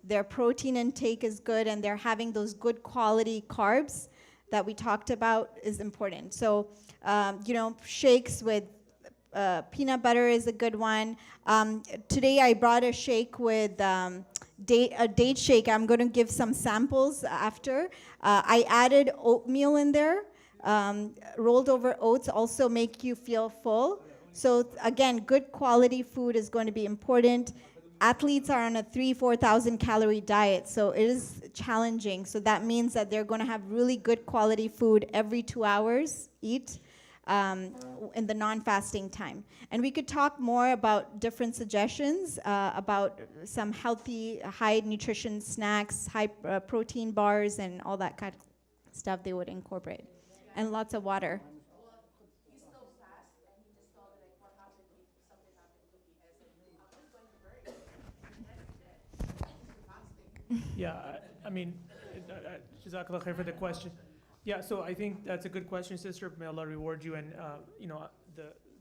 their protein intake is good, and they're having those good quality carbs that we talked about is important. So, shakes with peanut butter is a good one. Today I brought a shake with a date shake. I'm going to give some samples after. I added oatmeal in there. Rolled over oats also make you feel full. So again, good quality food is going to be important. Athletes are on a 3,000-4,000 calorie diet, so it is challenging. So that means that they're going to have really good quality food every 2 hours, eat. In the non-fasting time. And we could talk more about different suggestions about some healthy, high nutrition snacks, high protein bars, and all that kind of stuff they would incorporate. And lots of water. Well, he's still fast, and he just told me like what happened if something happened to me. I said, I'm just going to bury you. Fasting. Yeah, Jazakallah khair for the question. Yeah, so I think that's a good question, sister. May Allah reward you and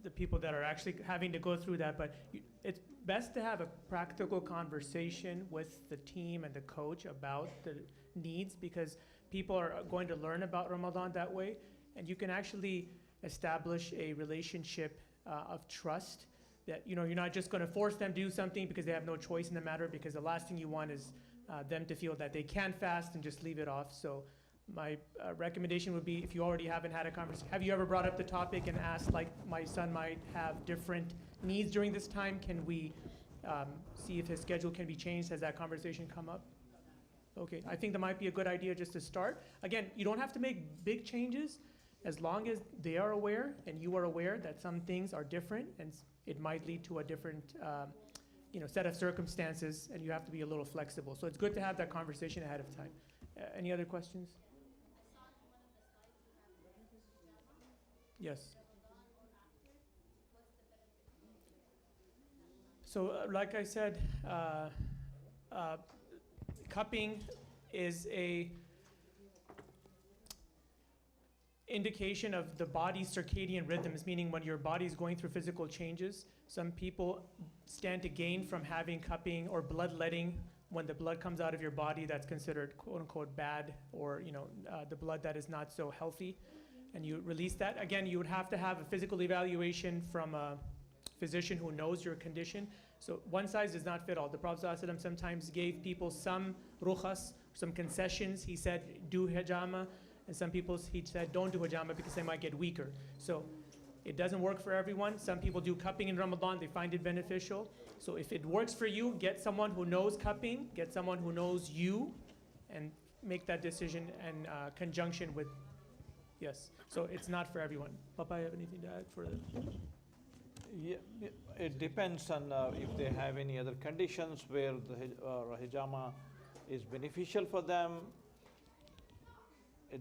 the people that are actually having to go through that. But it's best to have a practical conversation with the team and the coach about the needs, because people are going to learn about Ramadan that way, and you can actually establish a relationship of trust that you're not just going to force them to do something because they have no choice in the matter, because the last thing you want is them to feel that they can fast and just leave it off. So my recommendation would be, if you already haven't had a conversation, have you ever brought up the topic and asked, like, my son might have different needs during this time, can we see if his schedule can be changed? Has that conversation come up? Okay, I think that might be a good idea just to start. Again, you don't have to make big changes, as long as they are aware and you are aware that some things are different and it might lead to a different set of circumstances, and you have to be a little flexible. So it's good to have that conversation ahead of time. Any other questions? Yes. So like I said, cupping is a indication of the body's circadian rhythms, meaning when your body is going through physical changes. Some people stand to gain from having cupping or bloodletting. When the blood comes out of your body, that's considered quote unquote bad, or the blood that is not so healthy, and you release that. Again, you would have to have a physical evaluation from a physician who knows your condition. So one size does not fit all. The Prophet ﷺ sometimes gave people some rukhas, some concessions. He said, do hijama, and some people he said, don't do hijama because they might get weaker. So it doesn't work for everyone. Some people do cupping in Ramadan, they find it beneficial. So if it works for you, get someone who knows cupping, get someone who knows you, and make that decision in conjunction with, yes. So it's not for everyone. Papa, you have anything to add for the? Yeah, it depends on if they have any other conditions where the hijama is beneficial for them.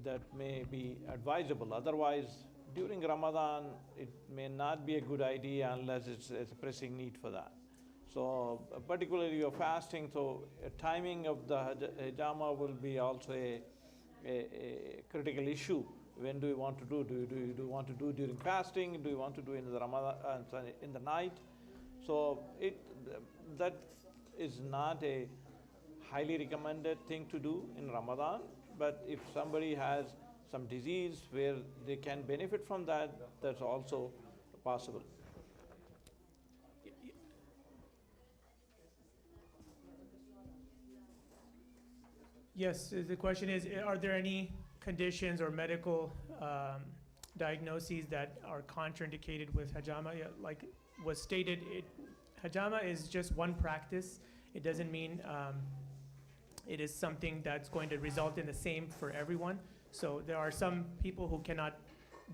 That may be advisable. Otherwise, during Ramadan, it may not be a good idea unless it's a pressing need for that. So particularly you're fasting, so timing of the hijama will be also a critical issue. When do you want to do? Do you want to do during fasting? Do you want to do in the Ramadan in the night? So that is not a highly recommended thing to do in Ramadan, but if somebody has some disease where they can benefit from that, that's also possible. Yes, the question is, are there any conditions or medical diagnoses that are contraindicated with hijama? Yeah, like was stated, hijama is just one practice. It doesn't mean it is something that's going to result in the same for everyone. So there are some people who cannot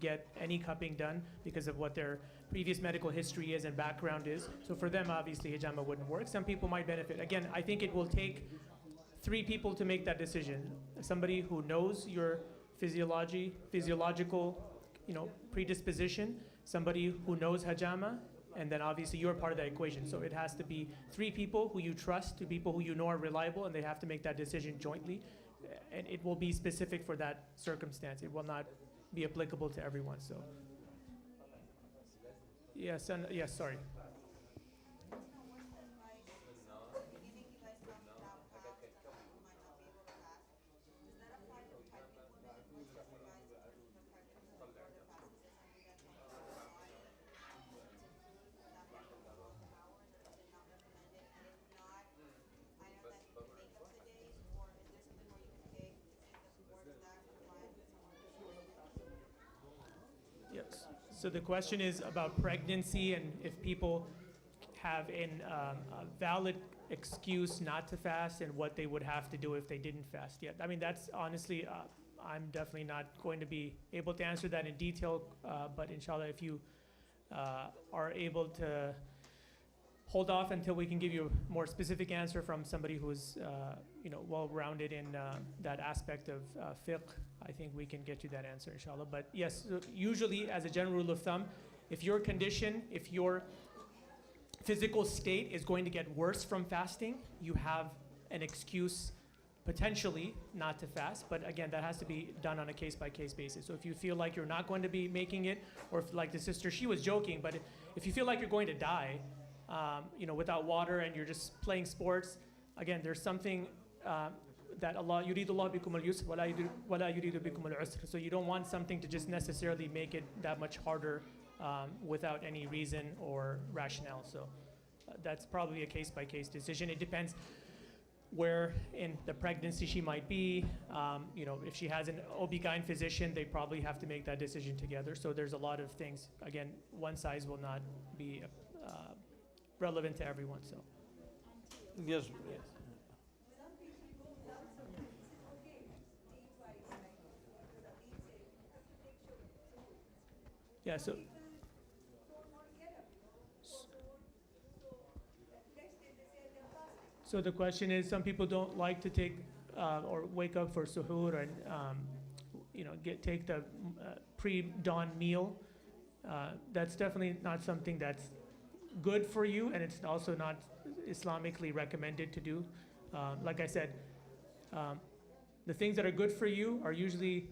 get any cupping done because of what their previous medical history is and background is. So for them, obviously, hijama wouldn't work. Some people might benefit. Again, I think it will take 3 people to make that decision. Somebody who knows your physiological, predisposition, somebody who knows hijama, and then obviously you're part of that equation. So it has to be 3 people who you trust, 2 people who you know are reliable, and they have to make that decision jointly. And it will be specific for that circumstance. It will not be applicable to everyone. So, yes, and yes, sorry. Yes. So the question is about pregnancy and if people have a valid excuse not to fast and what they would have to do if they didn't fast yet. I mean, that's honestly, I'm definitely not going to be able to answer that in detail, but inshallah, if you are able to hold off until we can give you a more specific answer from somebody who's well-rounded in that aspect of fiqh, I think we can get you that answer, inshallah. But yes, usually as a general rule of thumb, if your condition, if your physical state is going to get worse from fasting, you have an excuse potentially not to fast. But again, that has to be done on a case-by-case basis. So if you feel like you're not going to be making it, or if, like the sister, she was joking, but if you feel like you're going to die, without water and you're just playing sports, again, there's something that Allah yuridu Allah bikum al-yusr wa la yuridu bikum al-usr. So you don't want something to just necessarily make it that much harder without any reason or rationale. So that's probably a case-by-case decision. It depends where in the pregnancy she might be. If she has an OB/GYN physician, they probably have to make that decision together. So there's a lot of things. Again, one size will not be relevant to everyone. So Yes. yeah. So the question is, some people don't like to take or wake up for suhoor and take the pre-dawn meal. That's definitely not something that's good for you, and it's also not Islamically recommended to do. Like I said, the things that are good for you are usually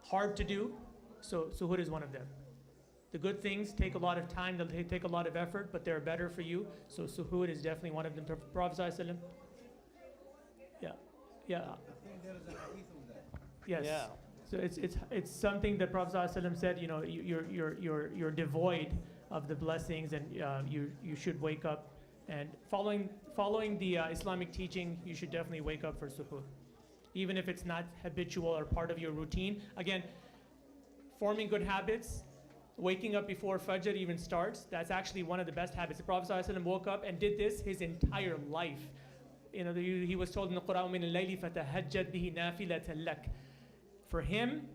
hard to do, so suhoor is one of them. The good things take a lot of time, they take a lot of effort, but they're better for you, so suhoor is definitely one of them. Prophet ﷺ, yeah. I think there is a hadith on that. Yes. Yeah. So it's something that Prophet ﷺ said. You're devoid of the blessings, and you should wake up. And following the Islamic teaching, you should definitely wake up for suhoor, even if it's not habitual or part of your routine. Again, forming good habits, waking up before Fajr even starts, that's actually one of the best habits. The Prophet ﷺ woke up and did this his entire life. He was told in the Quran, مِنَ اللَّيْلِ فَتَهَجَّدْ بِهِ نَافِلَةً لَكَ. For him,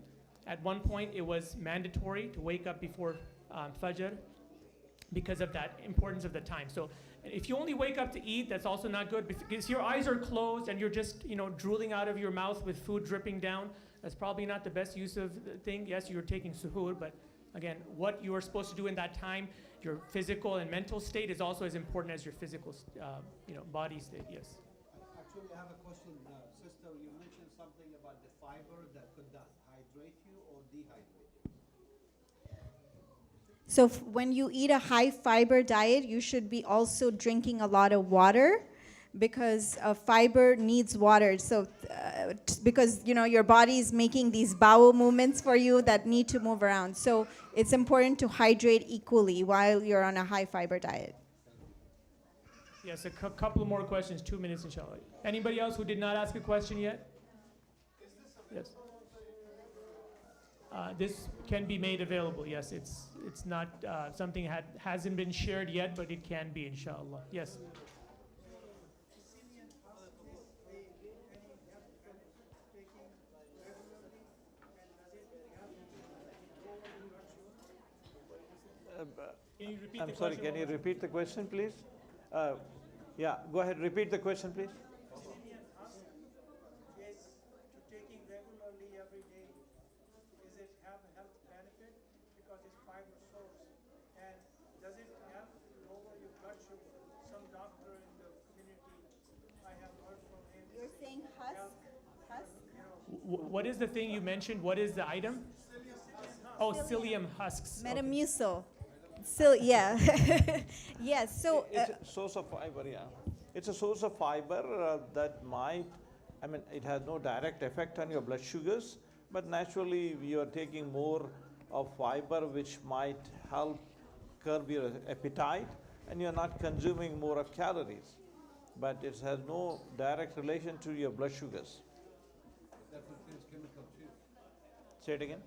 at one point, it was mandatory to wake up before Fajr because of that importance of the time. So if you only wake up to eat, that's also not good, because your eyes are closed and you're just drooling out of your mouth with food dripping down. That's probably not the best use of the thing. Yes, you're taking suhoor, but again, what you are supposed to do in that time, your physical and mental state is also as important as your physical, body state. Yes. Actually, I have a question, sister. You mentioned something about the fiber that could hydrate you or dehydrate you. So when you eat a high fiber diet, you should be also drinking a lot of water because fiber needs water. So because your body is making these bowel movements for you that need to move around. So it's important to hydrate equally while you're on a high fiber diet. Yes, a couple more questions, 2 minutes inshallah. Anybody else who did not ask a question yet? Yes. This can be made available, yes. It's not something hasn't been shared yet, but it can be inshallah. Yes. Can you repeat I'm the sorry, question can one you more time? repeat the question, please? Yeah, go ahead, repeat the question, please. Yes, to taking regularly every day, is it have a health benefit because it's fiber source? And does it help lower your blood sugar? Some doctor in the community, I have heard from him. You're saying husk? Husk? What is the thing you mentioned? What is the item? Oh, psyllium husks. Okay. Metamucil. So yeah. Yes. So It's a source of fiber, yeah. It's a source of fiber that might, it has no direct effect on your blood sugars, but naturally you are taking more of fiber which might help curb your appetite and you're not consuming more of calories. But it has no direct relation to your blood sugars. That contains chemical too. Say it again?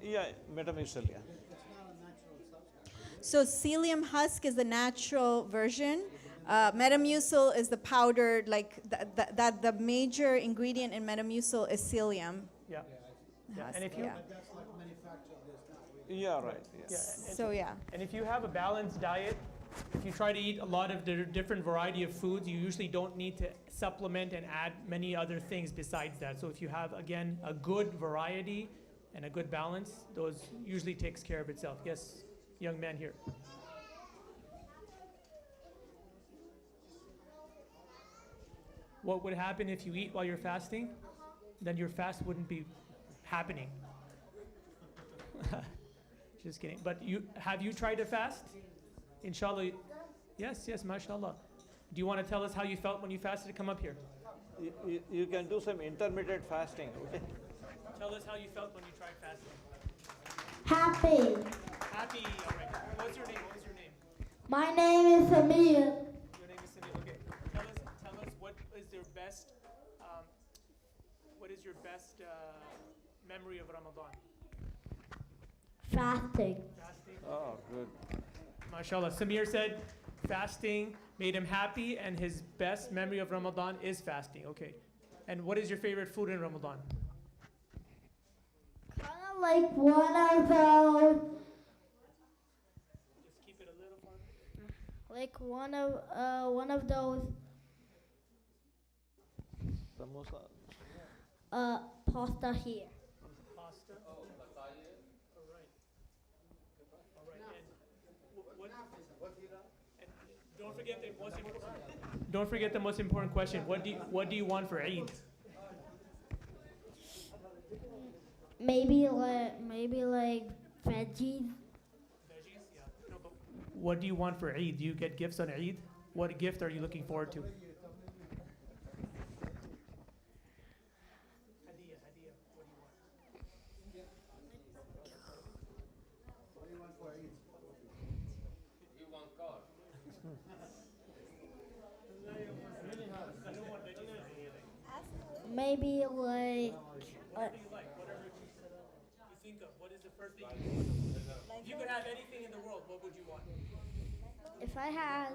The Yeah, metamucil, yeah. it's not a natural substance. So psyllium husk is the natural version. Metamucil is the powder, like that. The major ingredient in Metamucil is psyllium Yeah. Yeah. husk. And if you Yeah. That's like manufactured this now. Yeah, right, yeah, yeah. and, So yeah. and if you have a balanced diet, if you try to eat a lot of the different variety of foods, you usually don't need to supplement and add many other things besides that. So if you have, again, a good variety and a good balance, those usually takes care of itself. Yes, young man here. What would happen if you eat while you're fasting? Then your fast wouldn't be happening. Just kidding. But have you tried to fast? Inshallah. Yes, mashallah. Do you want to tell us how you felt when you fasted? Come up here. You can do some intermittent fasting, okay? Tell us how you felt when you tried fasting. Happy. Happy. All right. What's your name? My name is Azeem. Your name is Syed. Okay. Tell us what is your best memory of Ramadan? Fasting. Fasting. Oh, good. MashaAllah. Samir said fasting made him happy, and his best memory of Ramadan is fasting. Okay. And what is your favorite food in Ramadan? Kind of like one of those. Just keep it a little fun. Like one of those Samosa. pasta here. Pasta. All right. And don't forget the most important. Don't forget the most important question. What do you want for Eid? Maybe like veggies. Veggies. Yeah. No, but what do you want for Eid? Do you get gifts on Eid? What gift are you looking forward to? Hadiyah. What do you want? What do you want for Eid? You want car? Maybe like Whatever you like, whatever you think of. What is the first thing you think of? If you could have anything in the world, what would you want? if I had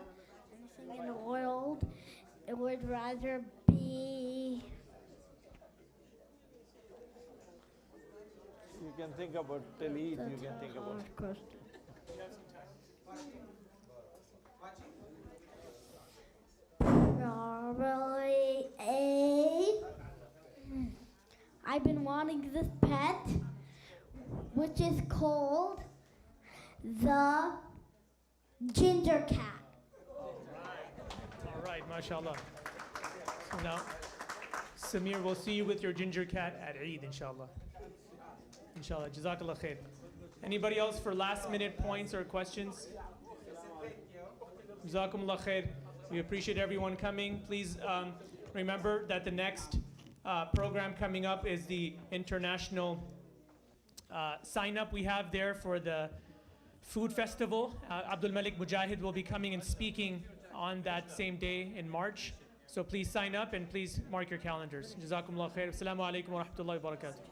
anything in the world, it would rather be You can think about till Eid, you can think about. hard question. You have some time. Probably I've been wanting this pet, which is called the ginger cat. All right, mashallah. So now, Samir, we'll see you with your ginger cat at Eid, inshallah. Inshallah. Jazakallah khair. Anybody else for last minute points or questions? Jazakumullah khair. We appreciate everyone coming. Please remember that the next program coming up is the international sign up we have there for the food festival. Abdul Malik Mujahid will be coming and speaking on that same day in March. So please sign up and please mark your calendars. Jazakumullah khair. Assalamu alaikum wa rahmatullahi wa barakatuh.